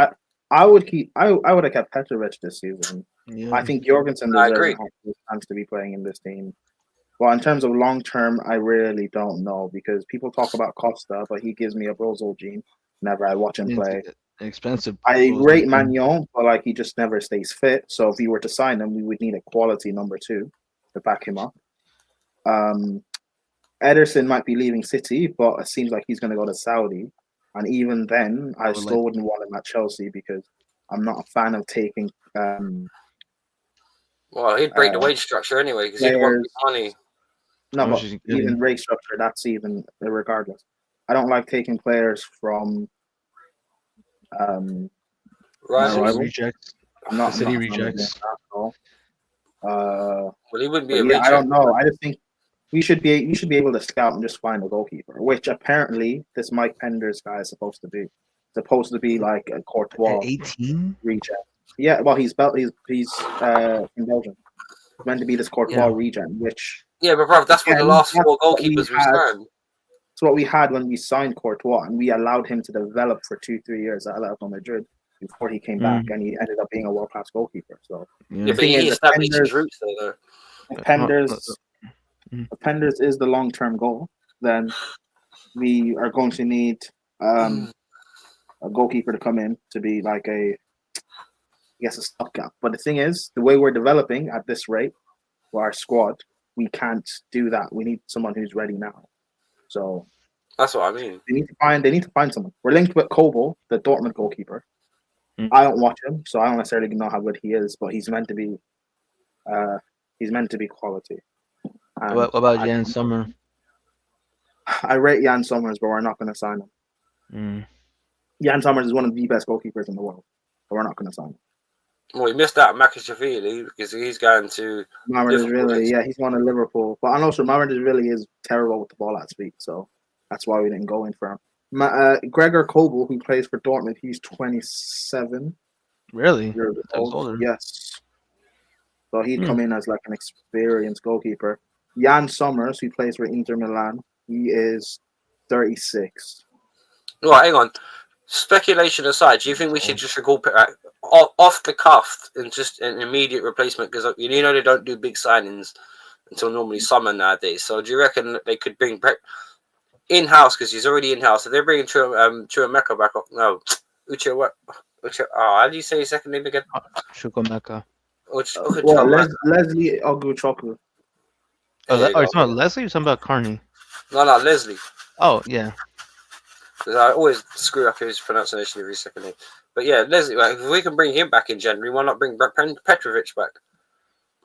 I would have kept Petrovic this season. Yeah. I think Jorgensen deserves a chance to be playing in this team. Well, in terms of long term, I really don't know because people talk about Costa, but he gives me a Brozo gene whenever I watch him play. Expensive. I rate Magnon, but he just never stays fit. So if we were to sign him, we would need a quality number 2 to back him up. Ederson might be leaving City, but it seems like he's going to go to Saudi. And even then, I still wouldn't want him at Chelsea because I'm not a fan of taking. Well, he'd break the wage structure anyway because he'd want money. No, but even rate structure, that's even regardless. I don't like taking players from rejects. City rejects. Well, he wouldn't be a reject. I don't know. I just think we should be able to scout and just find a goalkeeper, which apparently this Mike Penders guy is supposed to be. Supposed to be like a Courtois 18 reject. Yeah, well, he's in Belgium. He's meant to be this Courtois regen, which but bro, that's what the last 4 goalkeepers we signed. It's what we had when we signed Courtois, and we allowed him to develop for 2-3 years at Atletico Madrid before he came back, and he ended up being a world-class goalkeeper. So but he established his roots though. If Penders is the long-term goal, then we are going to need a goalkeeper to come in to be like a stopgap. But the thing is, the way we're developing at this rate for our squad, we can't do that. We need someone who's ready now. So that's what I mean. They need to find someone. We're linked with Kobel, the Dortmund goalkeeper. I don't watch him, so I don't necessarily know how good he is, but he's meant to be quality. What about Jan Sommer? I rate Jan Sommers, but we're not going to sign him. Jan Sommers is one of the best goalkeepers in the world, but we're not going to sign him. Well, he missed out Makashvili because he's going to Liverpool. Yeah, he's one of Liverpool. But and also really is terrible with the ball at his feet, so that's why we didn't go in for him. Gregor Kobel, who plays for Dortmund, he's 27. Really? Older. Yes. So he'd come in as like an experienced goalkeeper. Jan Sommers, who plays for Inter Milan, he is 36. Right, hang on. Speculation aside, do you think we should just recall off the cuff and just an immediate replacement? Because you know they don't do big signings until normally summer nowadays. So do you reckon that they could bring in-house, because he's already in-house, so they're bringing Chukwuemeka back up? No, how do you say his second name again? Chukwuemeka. Leslie Oguchukwu. Are you talking about Leslie or something about Carney? No, Leslie. Oh, yeah. Because I always screw up his pronunciation of his second name. But yeah, Leslie, if we can bring him back in January, why not bring Petrovic back?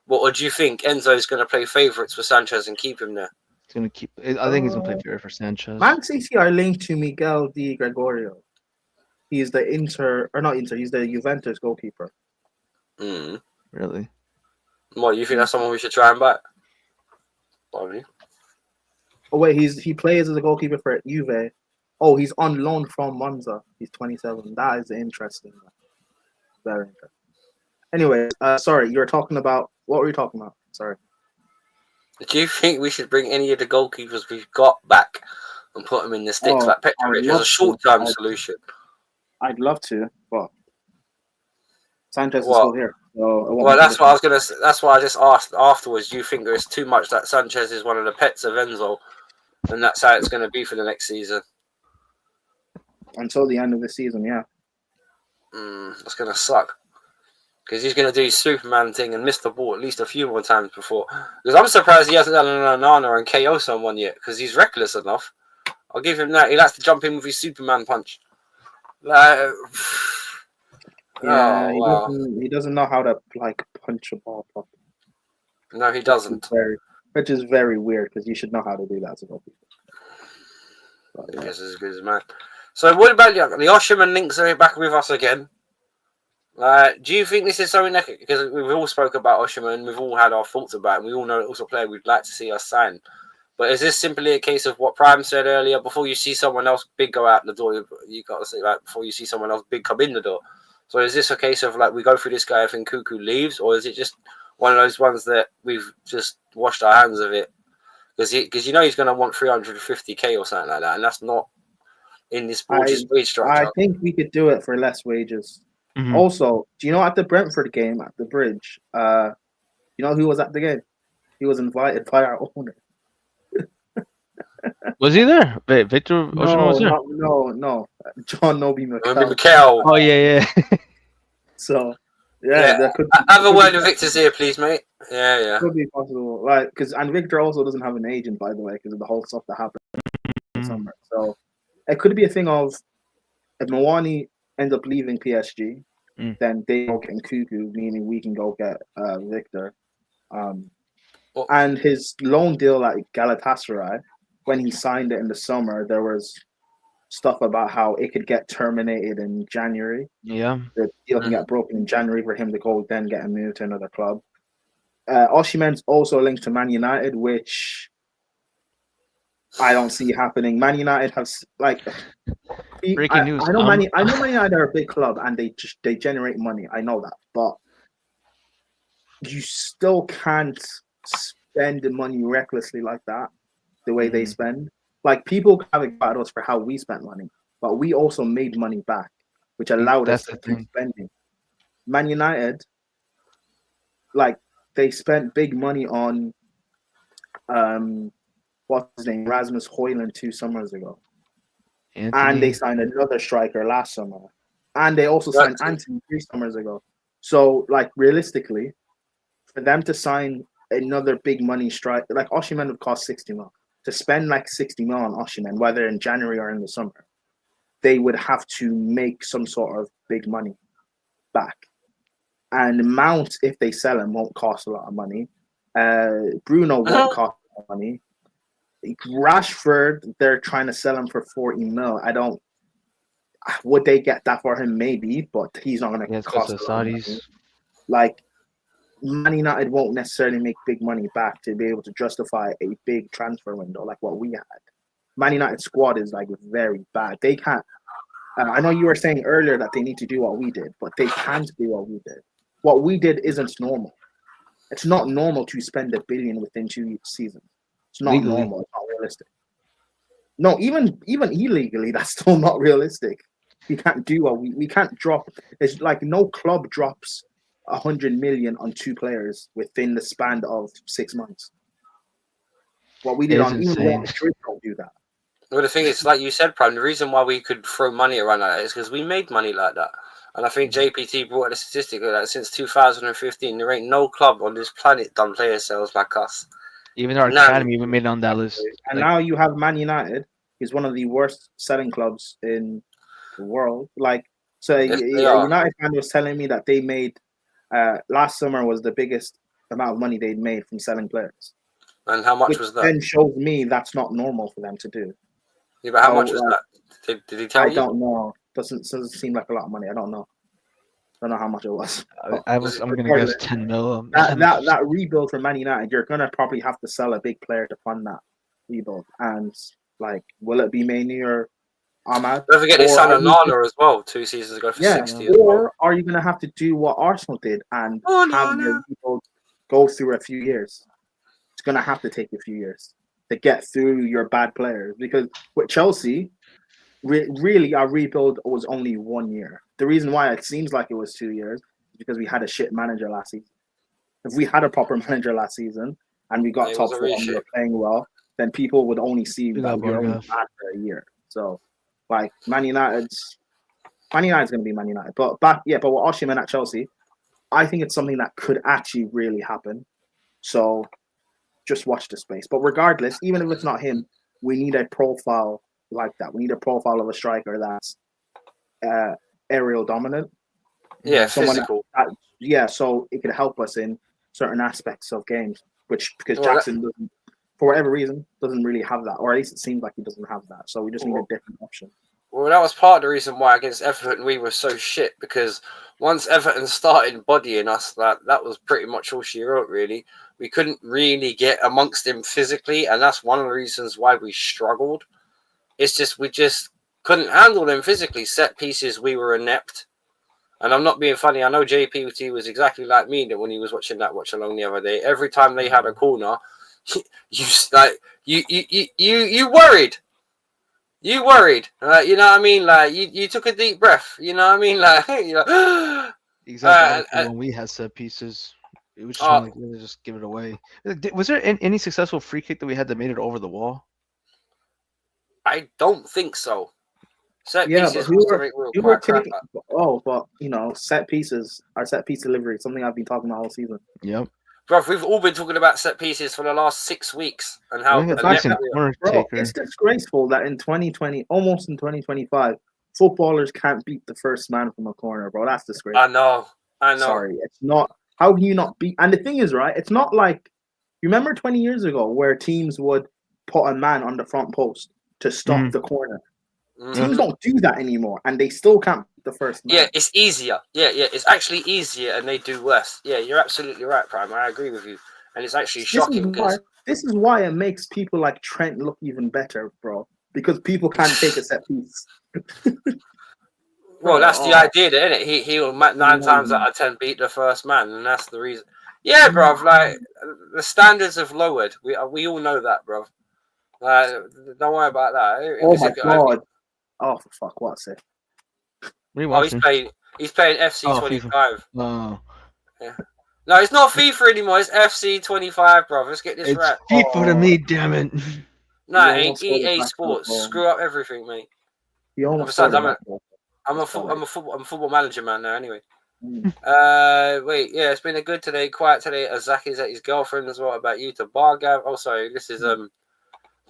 Or do you think Enzo's going to play favourites for Sanchez and keep him there? He's going to keep. I think he's going to play favorite for Sanchez. Man City are linked to Miguel Di Gregorio. He's the he's the Juventus goalkeeper. Really? What, you think that's someone we should try and back? Probably. Oh wait, he plays as a goalkeeper for Juve. Oh, he's on loan from Monza. He's 27. That is interesting. Very interesting. Anyway, sorry, you were talking about what were you talking about? Sorry. Do you think we should bring any of the goalkeepers we've got back and put them in the sticks like Petrovic as a short-term solution? I'd love to, but Sanchez is still here. So Well, that's what I was gonna. That's why I just asked afterwards. Do you think there's too much that Sanchez is one of the pets of Enzo, and that's how it's going to be for the next season? Until the end of the season, yeah. That's going to suck because he's going to do his Superman thing and miss the ball at least a few more times before. Because I'm surprised he hasn't done an Nana and KO someone yet because he's reckless enough. I'll give him that. He likes to jump in with his Superman punch. Like, Yeah, wow. he doesn't know how to like punch a ball properly. No, he doesn't. Which is very weird because you should know how to do that as a goalkeeper. I guess as good as man. So what about the Osherman links are back with us again? Do you think this is something that, because we've all spoke about Osherman, we've all had our thoughts about him, we all know it was a player we'd like to see us sign. But is this simply a case of what Prime said earlier? Before you see someone else big go out the door, you got to say like before you see someone else big come in the door. So is this a case of like we go through this guy if Nkuku leaves, or is it just one of those ones that we've just washed our hands of it? Because you know he's going to want 350k or something like that, and that's not in this gorgeous wage structure. I think we could do it for less wages. Mhm. Also, do you know at the Brentford game at the Bridge, you know who was at the game? He was invited by our owner. Was he there? Wait, Victor Osimhen was there? No. John Nobi Maybe McKell. Mikel. Oh yeah. So that could have a word with Victor's ear, please, mate. Yeah. Could be possible, like and Victor also doesn't have an agent, by the way, because of the whole stuff that happened in summer. So it could be a thing of if Mawani ends up leaving PSG, then they go get Nkuku, meaning we can go get Victor. And his loan deal at Galatasaray, when he signed it in the summer, there was stuff about how it could get terminated in January. Yeah. The deal can get broken in January for him to go then get a move to another club. Osimhen's also linked to Man United, which I don't see happening. Man United has breaking news. I know Man United are a big club and they generate money. I know that, but you still can't spend the money recklessly like that. The way they spend, like people have about us for how we spent money, but we also made money back, which allowed us to keep spending. Man United, like they spent big money on, what's his name, Rasmus Højlund 2 summers ago, and they signed another striker last summer, and they also signed Anthony 3 summers ago. So, like realistically, for them to sign another big money striker, like Osimhen would cost 60 mil. To spend like 60 mil on Osimhen, whether in January or in the summer, they would have to make some sort of big money back. And Mount, if they sell him, won't cost a lot of money. Bruno won't cost a lot of money. Rashford, they're trying to sell him for 40 mil. Would they get that for him? Maybe, but he's not going to cost a lot of money. Like, Man United won't necessarily make big money back to be able to justify a big transfer window like what we had. Man United squad is like very bad. They can't. I know you were saying earlier that they need to do what we did, but they can't do what we did. What we did isn't normal. It's not normal to spend $1 billion within 2 seasons. It's not normal. It's not realistic. No, even illegally, that's still not realistic. We can't do what we can't drop. It's like no club drops 100 million on 2 players within the span of 6 months. What we did on even Real Madrid don't do that. Well, the thing is, like you said, Prime, the reason why we could throw money around like that is because we made money like that. And I think JPT brought out a statistic that since 2015, there ain't no club on this planet done player sales like us. Even our academy, we made it on that list. And now you have Man United, who's one of the worst selling clubs in the world. Like, so yes, a United fan was telling me that they made last summer was the biggest amount of money they'd made from selling players. And how much was that? Then shows me that's not normal for them to do. Yeah, but how much was that? Did he tell you? I don't know. Doesn't seem like a lot of money. I don't know. Don't know how much it was. I'm gonna guess 10 mil. That rebuild for Man United, you're gonna probably have to sell a big player to fund that rebuild. And like, will it be Mainoo or Ahmad? Don't forget they signed Nana as well 2 seasons ago for 60. Or are you gonna have to do what Arsenal did and have your rebuild go through a few years? It's gonna have to take a few years to get through your bad players, because with Chelsea, really our rebuild was only 1 year. The reason why it seems like it was 2 years, because we had a shit manager last season. If we had a proper manager last season and we got It top wasn't four really and we shit. were playing well, then people would only see We that got we were only Bargav. bad for a year. So, like, Man United's going to be Man United. But with Osimhen at Chelsea, I think it's something that could actually really happen. So, just watch the space. But regardless, even if it's not him, we need a profile like that. We need a profile of a striker that's aerial dominant. Yeah, Someone physical. So it could help us in certain aspects of games, because Well, Jackson doesn't, for whatever reason, doesn't really have that, or at least it seems like he doesn't have that. So we just need a different option. Well, that was part of the reason why against Everton we were so shit, because once Everton started bodying us, that was pretty much all she wrote, really. We couldn't really get amongst him physically, and that's one of the reasons why we struggled. It's just we just couldn't handle them physically. Set pieces, we were inept. And I'm not being funny. I know JPT was exactly like me when he was watching that watch along the other day. Every time they had a corner, you worried. You worried. You know what I mean? Like you took a deep breath. You know what I mean? Like Exactly. When we had set pieces, it was just trying to just give it away. Was there any successful free kick that we had that made it over the wall? I don't think so. Set Yeah, pieces but you were crap. taking. But set pieces, our set piece delivery, something I've been talking about all season. Yep. Bro, we've all been talking about set pieces for the last 6 weeks and how It's disgraceful that in 2020, almost in 2025, footballers can't beat the first man from a corner, bro. That's disgraceful. I know. Sorry, it's not. How can you not beat? And the thing is, right? It's not like you remember 20 years ago where teams would put a man on the front post to stop the corner. Teams don't do that anymore, and they still can't beat the first man. Yeah, it's easier. Yeah, it's actually easier, and they do worse. Yeah, you're absolutely right, Prime. I agree with you, and it's actually shocking. This is why it makes people like Trent look even better, bro. Because people can't take a set piece. Well, that's the idea, isn't it? He will 9 times out of 10 beat the first man, and that's the reason. Yeah, bro. Like the standards have lowered. We all know that, bro. Don't worry about that. Oh my god. Oh, for fuck, what's it? He's playing FC 25. Oh. Yeah. No, it's not FIFA anymore. It's FC 25, bro. Let's get this right. It's FIFA to me, damn it. No, it ain't EA Sports. Screw up everything, mate. Besides, I'm a football manager man now. Anyway. Wait, yeah, it's been a good today. Quiet today. Azak is at his girlfriend as well. What about you? To Bargav. Oh, sorry. This is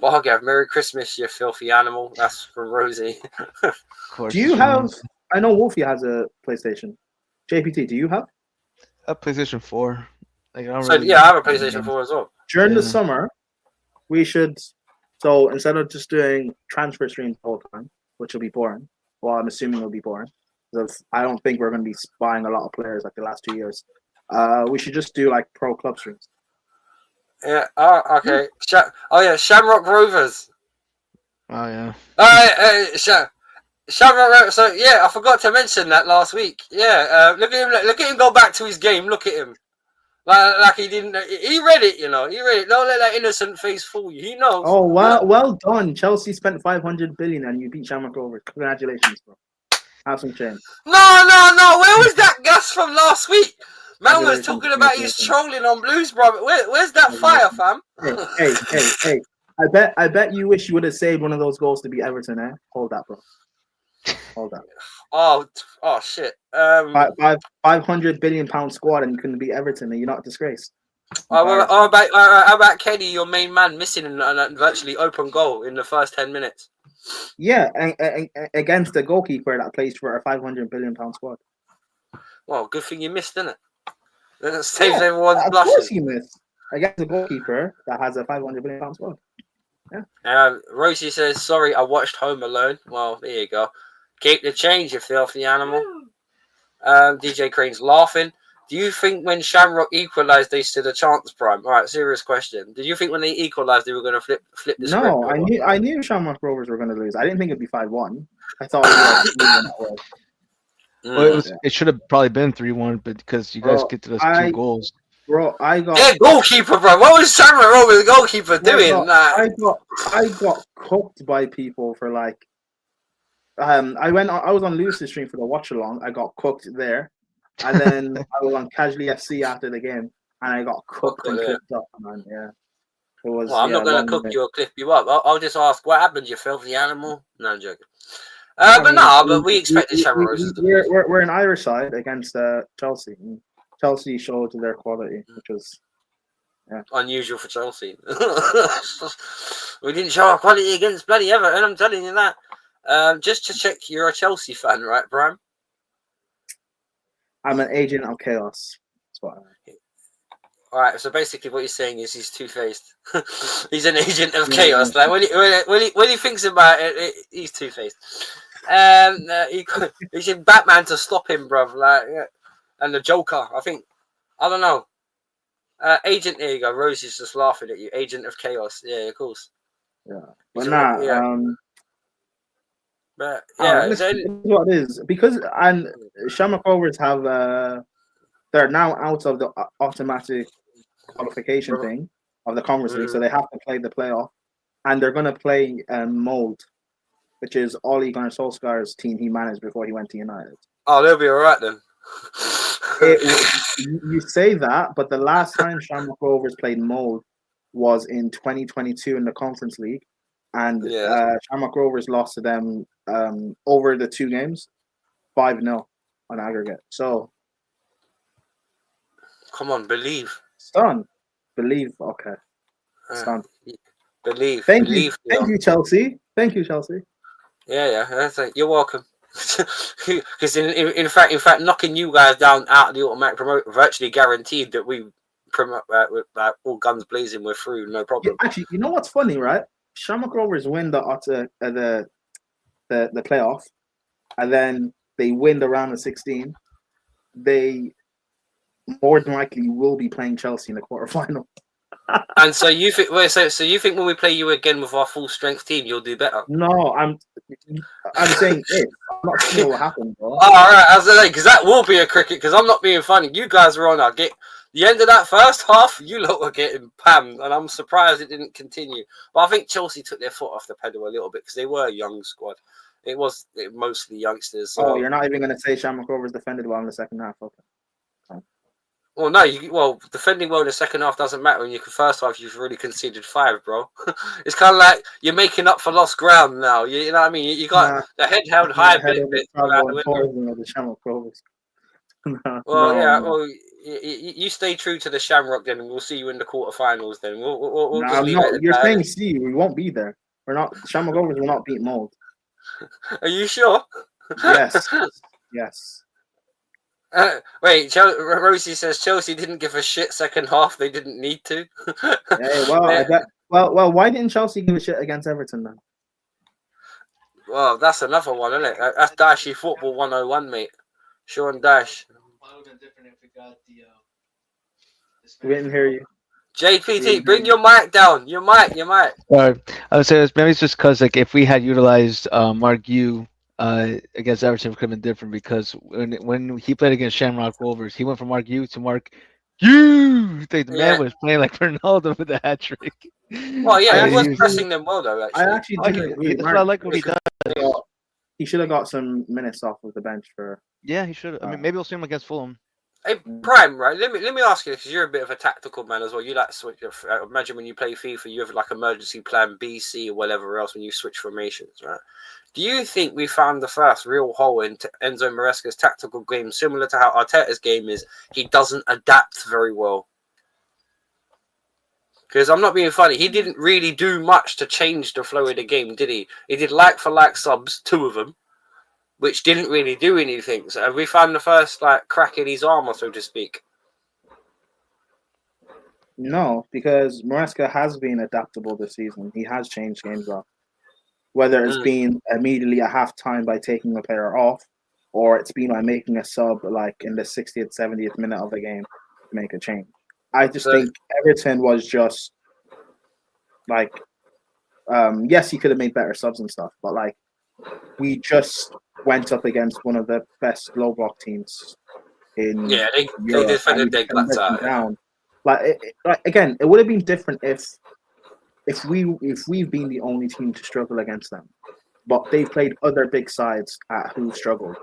Bargav. Merry Christmas, you filthy animal. That's from Rosie. Do you have? I know Wolfie has a PlayStation. JPT, do you have a PlayStation 4? Like, I have a PlayStation 4 as well. During the summer, we should. So instead of just doing transfer streams the whole time, which will be boring. Well, I'm assuming it'll be boring. Because I don't think we're going to be buying a lot of players like the last 2 years. We should just do like pro club streams. Yeah. Oh, okay. Shamrock Rovers. Oh yeah. Shamrock Rovers. So yeah, I forgot to mention that last week. Yeah. Look at him. Look at him go back to his game. Look at him. Like he didn't. He read it. You know. He read it. Don't let that innocent face fool you. He knows. Oh wow. Well done. Chelsea spent 500 billion and you beat Shamrock Rovers. Congratulations, bro. Have some shame. No. Where was that gas from last week? Man was talking about his trolling on Blues, bro. Where's that fire, fam? Hey. I bet you wish you would have saved one of those goals to beat Everton, eh? Hold that, bro. Hold that. Oh shit. 500 billion pound squad and you couldn't beat Everton and you're not disgraced. How about Kenny, your main man, missing a virtually open goal in the first 10 minutes? Yeah, and against the goalkeeper that plays for a 500 billion pound squad. Well, good thing you missed, didn't it? That saves everyone's blushing. Of course you missed. Against a goalkeeper that has a 500 billion pound squad. Yeah. Rosie says, sorry, I watched Home Alone. Well, there you go. Keep the change, you filthy animal. DJ Crane's laughing. Do you think when Shamrock equalised, they stood a chance, Prime? All right, serious question. Did you think when they equalised, they were going to flip the script? No, I knew Shamrock Rovers were going to lose. I didn't think it'd be 5-1. I thought it should have probably been 3-1, but because you guys get to those 2 goals. Bro, I got goalkeeper, bro. What was Shamrock Rovers goalkeeper doing? I got cooked by people for like. I was on Lewis's stream for the watch along. I got cooked there And then I was on Casually FC after the game, and I got cooked and yeah. clipped up, man. Yeah, it was. Well, I'm not going to long cook day. you or clip you up. I'll just ask, what happened, you filthy animal? No, I'm joking. I But mean, no, but we expected Shamrock Roses to lose. we're an Irish side against Chelsea. And Chelsea showed their quality, which was Unusual for Chelsea. We didn't show our quality against bloody Everton, I'm telling you that. Just to check, you're a Chelsea fan, right, Bram? I'm an agent of chaos. That's what I am. All right, so basically what you're saying is he's two-faced. He's an agent of chaos. Like when he thinks about it, he's two-faced. He's in Batman to stop him, bruv. Like, and the Joker. I don't know. Agent, there you go. Rosie's just laughing at you. Agent of chaos. Yeah, of course. Yeah, but nah. But yeah, this is what it is because Shamrock Rovers have they're now out of the automatic qualification thing of the Conference League, so they have to play the playoff, and they're going to play Mold, which is Ole Gunnar Solskjaer's team he managed before he went to United. Oh, they'll be all right then. You say that, but the last time Shamrock Rovers played Mold was in 2022 in the Conference League, and Shamrock Rovers lost to them over the 2 games, 5-0 on aggregate. So, come on, believe. It's done. Believe. Okay. It's done. Believe. Thank you, Chelsea. Thank you, Chelsea. Yeah. That's it. You're welcome. Because in fact, knocking you guys down out of the automatic promote virtually guaranteed that we promote with all guns blazing. We're through, no problem. Yeah, actually, you know what's funny, right? Shamrock Rovers win the playoff, and then they win the round of 16. They more than likely will be playing Chelsea in the quarterfinal. And so you think? Wait, so you think when we play you again with our full strength team, you'll do better? No, I'm saying if. I'm not saying what will happen, bro. Oh, all right, I was like, because that will be a cricket. Because I'm not being funny. You guys were on our get. The end of that first half, you lot were getting pammed, and I'm surprised it didn't continue. But I think Chelsea took their foot off the pedal a little bit because they were a young squad. It was mostly youngsters. So. Oh, you're not even going to say Shamrock Rovers defended well in the second half, okay? Well, no, defending well in the second half doesn't matter. In your first half, you've already conceded 5, bro. It's kind of like you're making up for lost ground now. You know what I mean? You got the head held high a bit. The Shamrock Rovers. You stay true to the Shamrock, then we'll see you in the quarterfinals. Then we'll just leave it. You're saying see, we won't be there. We're not. Shamrock Rovers will not beat Mold. Are you sure? Yes. Yes. Wait, Rosie says Chelsea didn't give a shit second half. They didn't need to. Well, why didn't Chelsea give a shit against Everton then? Well, that's another one, isn't it? That's Dashy Football 101, mate. Sean Dash. Why would have been different if we got the? We didn't hear you. JPT, bring your mic down. Your mic. Sorry, I would say maybe it's just because if we had utilized Mark Yu against Everton, it could have been different because when he played against Shamrock Rovers, he went from Mark Yu to Mark Yu. The man was playing like Ronaldo with a hat trick. Well, yeah, he was pressing them well though. Actually. I actually that's what I like what he does. He should have got some minutes off of the bench for. Yeah, he should. I mean, maybe we'll see him against Fulham. Hey, Prime, right? Let me ask you, because you're a bit of a tactical man as well. You like switch. Imagine when you play FIFA, you have like emergency plan B, C, or whatever else when you switch formations, right? Do you think we found the first real hole in Enzo Maresca's tactical game, similar to how Arteta's game is? He doesn't adapt very well. Because I'm not being funny, he didn't really do much to change the flow of the game, did he? He did like-for-like subs, 2 of them, which didn't really do anything. So have we found the first crack in his armor, so to speak? No, because Maresca has been adaptable this season. He has changed games up. Whether it's been immediately at halftime by taking a player off, or it's been by making a sub in the 60th, 70th minute of the game to make a change. I just think Everton was just yes, he could have made better subs and stuff, but we just went up against one of the best low block teams in they defended their guts out. Down. Again, it would have been different if we've been the only team to struggle against them, but they've played other big sides who struggled.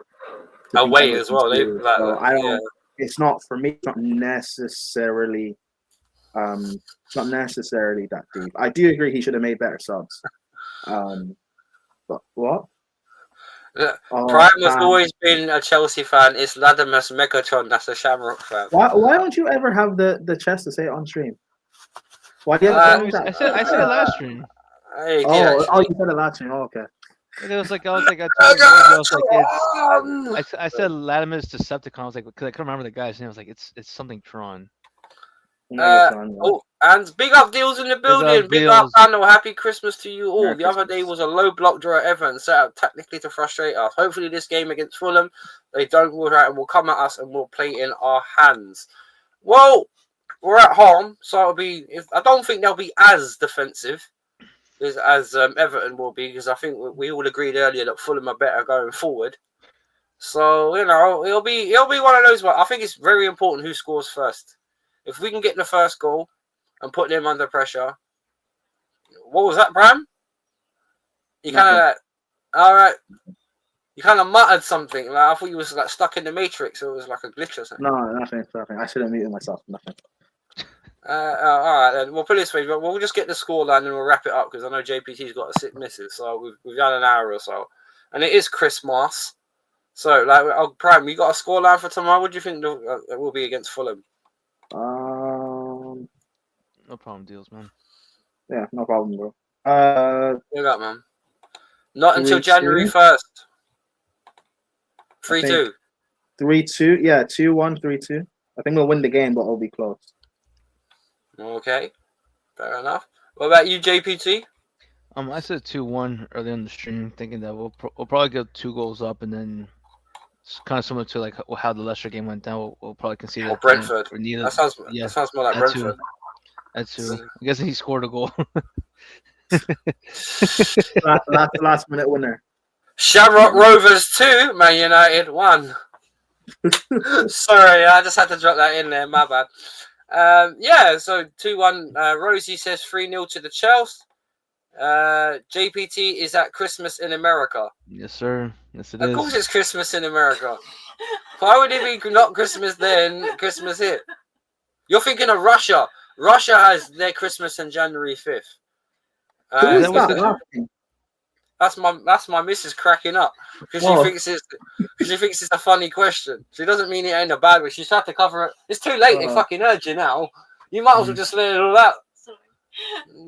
to be away Everton as well. They too. like, So I don't. yeah. It's not for me. It's not necessarily. It's not necessarily that deep. I do agree he should have made better subs. But what? Yeah. Oh, Prime has Pam. always been a Chelsea fan. It's Latimus Megatron that's a Shamrock fan. Why don't you ever have the chest to say it on stream? Why do you have Uh, to I said it last stream. Hey, Oh, yeah, oh, actually. you said it last stream. Oh, okay. I told Rosie, I was like, I said Latimus Decepticon. I was like, because I couldn't remember the guy's name. I was like, it's something Tron. Megatron, Oh, and big up Deals in the building. Big up, Deals. panel. Happy Christmas to you all. Merry The other Christmas. day was a low block draw at Everton, set up technically to frustrate us. Hopefully, this game against Fulham, they don't go right and will come at us and we'll play in our hands. Well, we're at home, so it'll be. I don't think they'll be as defensive as Everton will be, because I think we all agreed earlier that Fulham are better going forward. So it'll be one of those. But I think it's very important who scores first. If we can get the first goal and put them under pressure. What was that, Bram? You kind of, all right. You kind of muttered something. Like I thought you was like stuck in the Matrix, or it was like a glitch or something. No, nothing. I should have muted myself. Nothing. All right, then we'll put it this way. We'll just get the scoreline and we'll wrap it up, because I know JPT's got a sick misses, so we've done an hour or so, and it is Christmas. So like, Prime, you got a scoreline for tomorrow? What do you think it will be against Fulham? No problem, Deals, man. Yeah, no problem, bro. You got, man. Not until 3-2? January 1st. 3-2. 3-2. Yeah, 2-1, 3-2. I think we'll win the game, but it'll be close. Okay, fair enough. What about you, JPT? I said 2-1 early on the stream, thinking that we'll probably get 2 goals up, and then it's kind of similar to like how the Leicester game went down. We'll probably concede. Or Brentford. That sounds more like that Brentford. too. That's true. I guess he scored a goal. last minute winner. Shamrock Rovers 2, Man United 1. Sorry, I just had to drop that in there. My bad. Yeah, so 2-1. Rosie says 3-0 to the Chelsea. JPT is at Christmas in America. Yes, sir. Yes, it is. Of course, it's Christmas in America. Why would it be not Christmas there and Christmas here? You're thinking of Russia. Russia has their Christmas on January 5th. That's my missus cracking up because she thinks it's a funny question. She doesn't mean it ain't a bad way. She's had to cover it. It's too late. They fucking heard you now. You might as well just let it all out.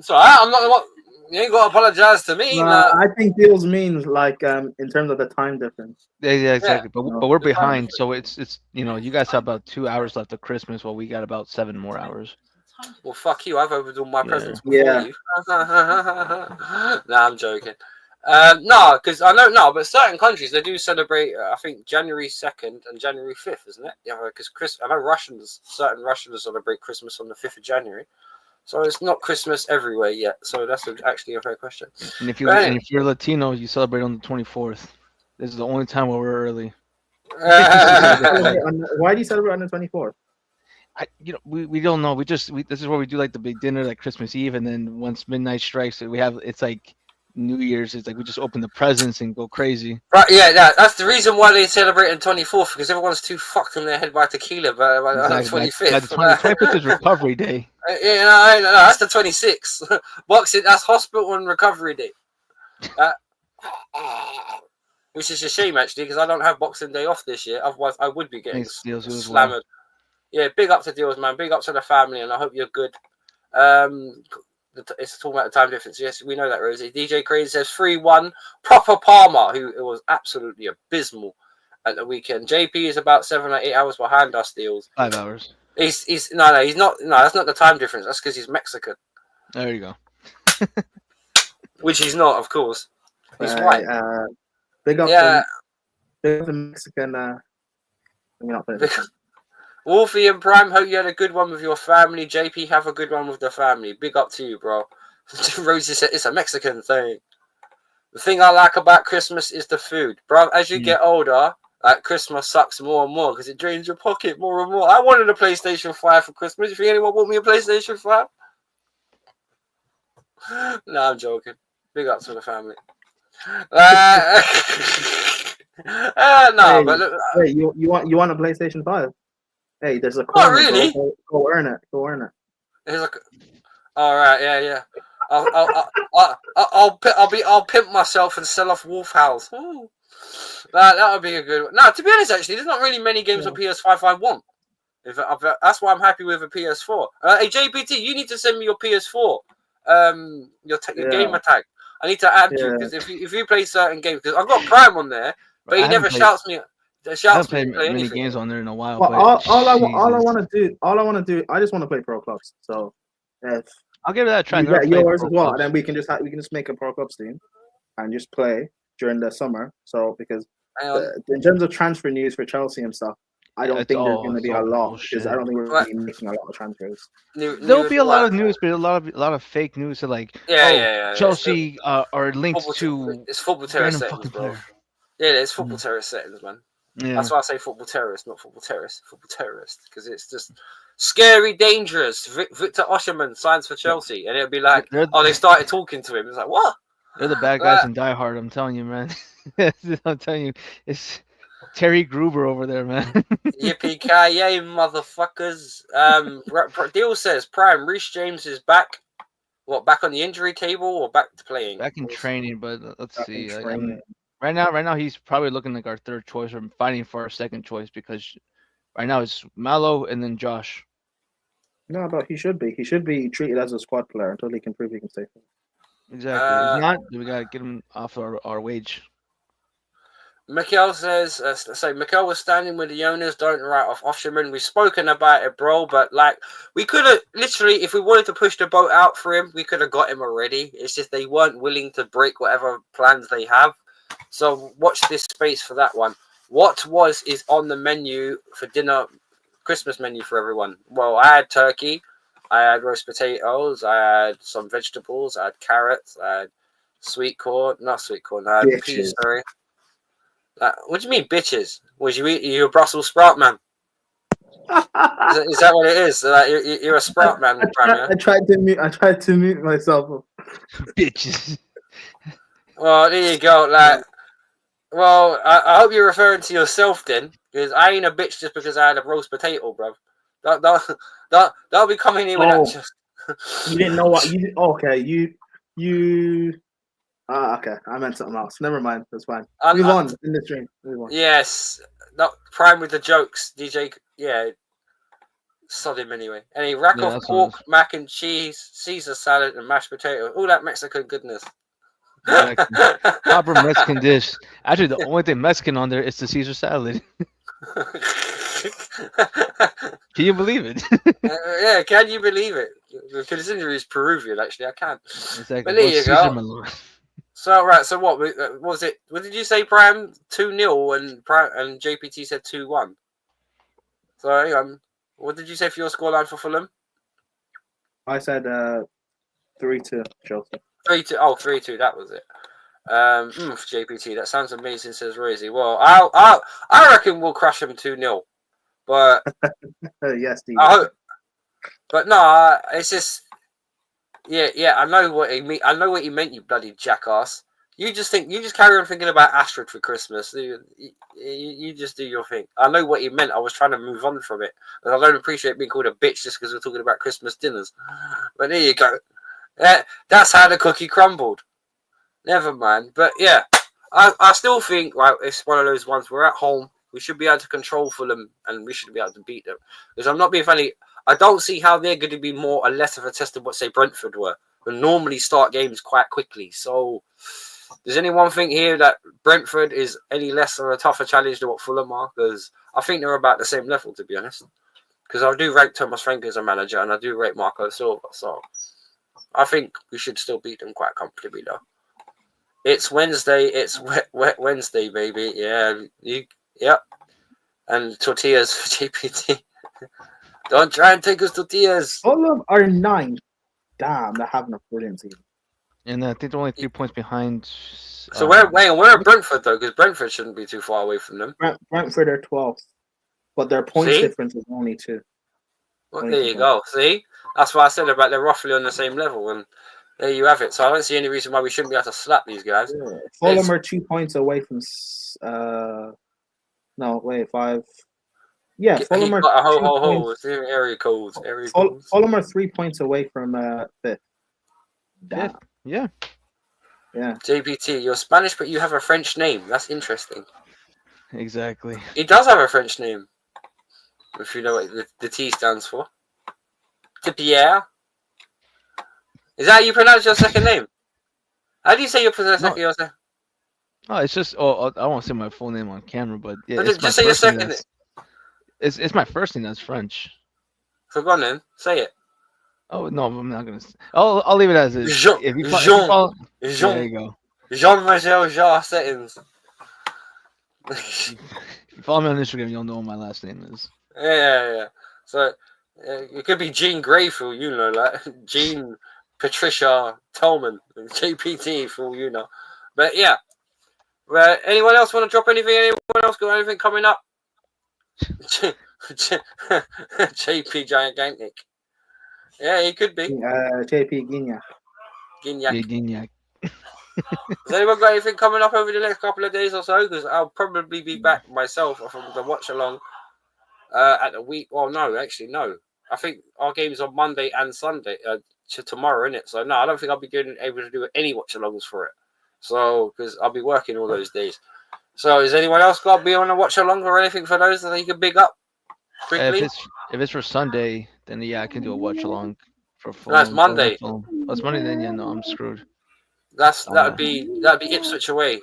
So I'm not. You ain't got to apologize to me. I think deals means like in terms of the time difference. Yeah, exactly. Yeah. But we're behind, so it's you guys have about 2 hours left of Christmas, while we got about 7 more hours. Well, fuck you. I've opened all my presents before you. Nah, I'm joking. No, because but certain countries, they do celebrate, I think, January 2nd and January 5th, isn't it? Yeah, because I know certain Russians celebrate Christmas on the 5th of January. So it's not Christmas everywhere yet. So that's actually a fair question. And if you're Latino, you celebrate on the 24th. This is the only time where we're early. Why do you celebrate on the 24th? We don't know. This is where we do like the big dinner, like Christmas Eve, and then once midnight strikes, it's like New Year's. It's like we just open the presents and go crazy. Right? Yeah, that's the reason why they celebrate on 24th, because everyone's too fucked in their head by tequila. But exactly. 25th. The 25th is Recovery Day. Yeah, no, that's the 26th. Boxing, that's Hospital and Recovery Day. Which is a shame actually, because I don't have Boxing Day off this year. Otherwise, I would be getting slammered. Well. Yeah, big up to Deals, man. Big up to the family, and I hope you're good. It's talking about the time difference. Yes, we know that, Rosie. DJ Crane says 3-1. Proper Palmer, who was absolutely abysmal at the weekend. JP is about 7 or 8 hours behind us, Deals. 5 hours. He's not. No, that's not the time difference. That's because he's Mexican. There you go. Which he's not, of course. He's white. Big up the Mexican. Wolfie and Prime, hope you had a good one with your family. JP, have a good one with the family. Big up to you, bro. Rosie said it's a Mexican thing. The thing I like about Christmas is the food, bro. As you get older, Christmas sucks more and more because it drains your pocket more and more. I wanted a PlayStation 5 for Christmas. You think anyone bought me a PlayStation 5? No, I'm joking. Big up to the family. No, Hey, but look, hey, you want a PlayStation 5? Hey, there's a not corner, really. bro. Go earn it. Go earn it. It's like, all right, yeah. I'll pimp myself and sell off Wolf House. Ooh. That would be a good one. No, to be honest, actually, there's not really many games on PS5 I want. That's why I'm happy with a PS4. Hey, JPT, you need to send me your PS4, your gamer tag. I need to add you because if you play certain games, because I've got Prime on there, but he never shouts me. I haven't played to play many anything. games on there in a while. Well, But all I want to do, I just want to play pro clubs. So if I'll give it that a try. you Never get played yours Pro as well, Clubs. then we can just make a pro clubs team and just play during the summer. So because in terms of transfer news for Chelsea and stuff, I don't think there's going to be a lot because I don't think we're going to be making a lot of transfers. There'll be a lot of news, but a lot of fake news. So like, Chelsea are linked to it's football terrorist settings, bro. Player. Yeah, it's football terrorist settings, man. Yeah. That's why I say football terrorist, not football terrorist. Football terrorist, because it's just scary, dangerous. Victor Osimhen signs for Chelsea, and it'll be like, they started talking to him. It's like, what? They're the bad guys in Die Hard. I'm telling you, man. I'm telling you, it's Terry Gruber over there, man. Yippee ki yay, motherfuckers! Deal says Prime Reece James is back. What, back on the injury table or back to playing? Back in training, but let's see. Right now he's probably looking like our third choice or fighting for our second choice because right now it's Malo and then Josh. No, but he should be. He should be treated as a squad player until he can prove he can stay. Exactly. If not, we gotta get him off our wage. Mikel says, Mikel was standing with the owners, don't write off Osimhen. We've spoken about it, bro, but like, we could have literally, if we wanted to push the boat out for him, we could have got him already. It's just they weren't willing to break whatever plans they have. So watch this space for that one. What is on the menu for dinner, Christmas menu for everyone? Well, I had turkey, I had roast potatoes, I had some vegetables, I had carrots, I had not sweet corn, I had peas, sorry. What do you mean, bitches? Was you a Brussels sprout man? Is that what it is? You're a sprout man. I tried to mute myself. Bitches. Well, there you go. Well, I hope you're referring to yourself then, because I ain't a bitch just because I had a roast potato, bro. Don't be coming in with that. Just... You didn't know what you. Okay, you. Okay, I meant something else. Never mind. That's fine. Move on in the stream. Move on. Yes, not Prime with the jokes, DJ. Yeah, sod him anyway. And he rack off pork, mac and cheese, Caesar salad, and mashed potato. All that Mexican goodness. Exactly. Proper Mexican dish. Actually, the only thing Mexican on there is the Caesar salad. Can you believe it? Yeah, can you believe it? Considering he's Peruvian, actually, I can. Exactly. But there you go. So what was it? What did you say, Prime? 2-0 and JPT said 2-1. So hang on. What did you say for your scoreline for Fulham? I said 3-2 Chelsea. 3-2. Oh, 3-2. That was it. JPT. That sounds amazing, says Rosie. Well, I reckon we'll crush them 2-0. But yes, Steve. I hope. But no, it's just. Yeah. I know what he mean. I know what he meant. You bloody jackass. You just carry on thinking about Astrid for Christmas. You just do your thing. I know what he meant. I was trying to move on from it. And I don't appreciate being called a bitch just because we're talking about Christmas dinners. But there you go. That's how the cookie crumbled. Never mind. But yeah, I still think, right, it's one of those ones. We're at home. We should be able to control Fulham and we should be able to beat them. Because I'm not being funny. I don't see how they're going to be more or less of a test of what, say, Brentford were. Who normally start games quite quickly. So, does anyone think here that Brentford is any less or a tougher challenge than what Fulham are? Because I think they're about the same level, to be honest. Because I do rate Thomas Frank as a manager and I do rate Marco Silva. So, I think we should still beat them quite comfortably, though. It's Wednesday. It's wet Wednesday, baby. Yeah. Yep. And tortillas for JPT. Don't try and take us tortillas. Fulham are 9. Damn, they're having a brilliant season. And I think they're only 3 points behind. So where are Brentford though? Because Brentford shouldn't be too far away from them. Brentford are 12th, but their points difference is only 2. Well, there you go. See, that's why I said about they're roughly on the same level. And There you have it. So I don't see any reason why we shouldn't be able to slap these guys. Yeah. Fulham are 2 points away from. No, wait, 5. Yeah, He Fulham are got a 2 ho. points. It's area codes. Area codes. Fulham are 3 points away from 5th. Fifth. Yeah. Yeah. JPT, you're Spanish, but you have a French name. That's interesting. Exactly. He does have a French name. If you know what the T stands for. Pierre. Is that how you pronounce your second name? How do you say your second? Oh, it's just. Oh, I won't say my full name on camera, but yeah, But it's my just say your first name. second name. It's my first name. That's French. So go on then. Say it. Oh no, I'm not gonna. I'll leave it as is. Jean. If you Jean. follow, there Jean. you go. Jean-Michel Jarre settings. If you follow me on Instagram, you'll know what my last name is. Yeah. So it could be Jean Grey for all you know, like Jean Patricia Tolman, JPT for all you know. But yeah. Anyone else want to drop anything? Anyone else got anything coming up? JP Gigantic. Yeah, he could be. JP Guignac. Gignac. Gignac. Has anyone got anything coming up over the next couple of days or so? Because I'll probably be back myself from the watch along at the week. Well, no, actually, no. I think our game's on Monday and Sunday to tomorrow, isn't it? So, no, I don't think I'll be able to do any watch alongs for it. So, because I'll be working all those days. So, is anyone else got to be on a watch along or anything for those that you can big up quickly? If it's for Sunday, then yeah, I can do a watch along for full. No, it's Monday. Oh, it's Monday. Then yeah, no, I'm screwed. That'd be Ipswich away.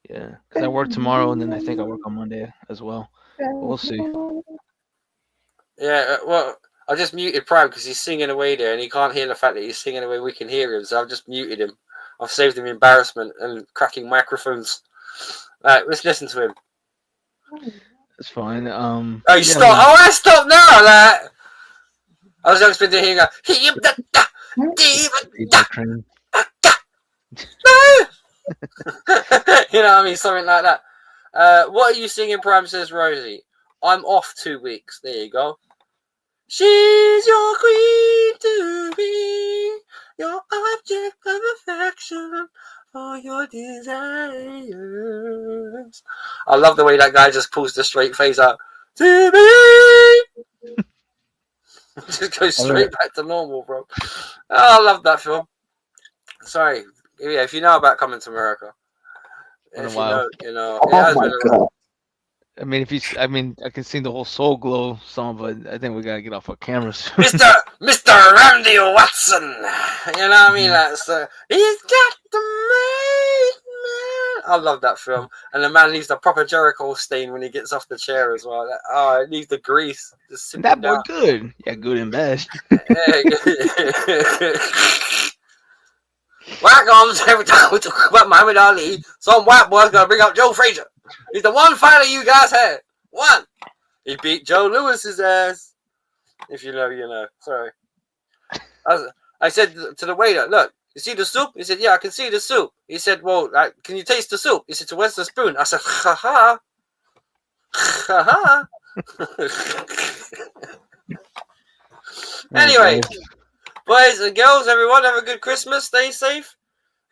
Yeah, because I work tomorrow, and then I think I work on Monday as well. But we'll see. Yeah, well, I just muted Prime because he's singing away there, and he can't hear the fact that he's singing away. We can hear him, so I've just muted him. I've saved him embarrassment and cracking microphones. All right, let's listen to him. It's fine. Oh, you stop! Oh, I stop now. Like, I was expecting to hear him go. You know what I mean? Something like that. What are you singing, Prime, says Rosie? I'm off 2 weeks. There you go. She's your queen to be, your object of affection for your desires. I love the way that guy just pulls the straight face out. To be! Just goes straight back to normal, bro. Oh, I love that film. Sorry. Yeah, if you know about Coming to America. If you know, you know. Oh my God. I mean, I can see the whole Soul Glow song, but I think we gotta get off our cameras. Mr. Randy Watson. You know what I mean? That's he's got the man. I love that film, and the man leaves the proper Jericho stain when he gets off the chair as well. It leaves the grease. Just that boy good. Yeah, good and bad. Welcome every time we talk about Muhammad Ali. Some white boy's gonna bring up Joe Frazier. He's the one fighter you guys had. One. He beat Joe Lewis's ass. If you know, you know. Sorry. I said to the waiter, look, you see the soup? He said, yeah, I can see the soup. He said, well, can you taste the soup? He said, so where's the spoon? I said, ha-ha. Ha-ha. Anyway, boys and girls, everyone, have a good Christmas. Stay safe.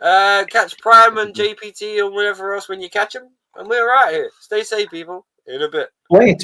Catch Prime and JPT or whatever else when you catch them. And we're right here. Stay safe, people. In a bit. Wait.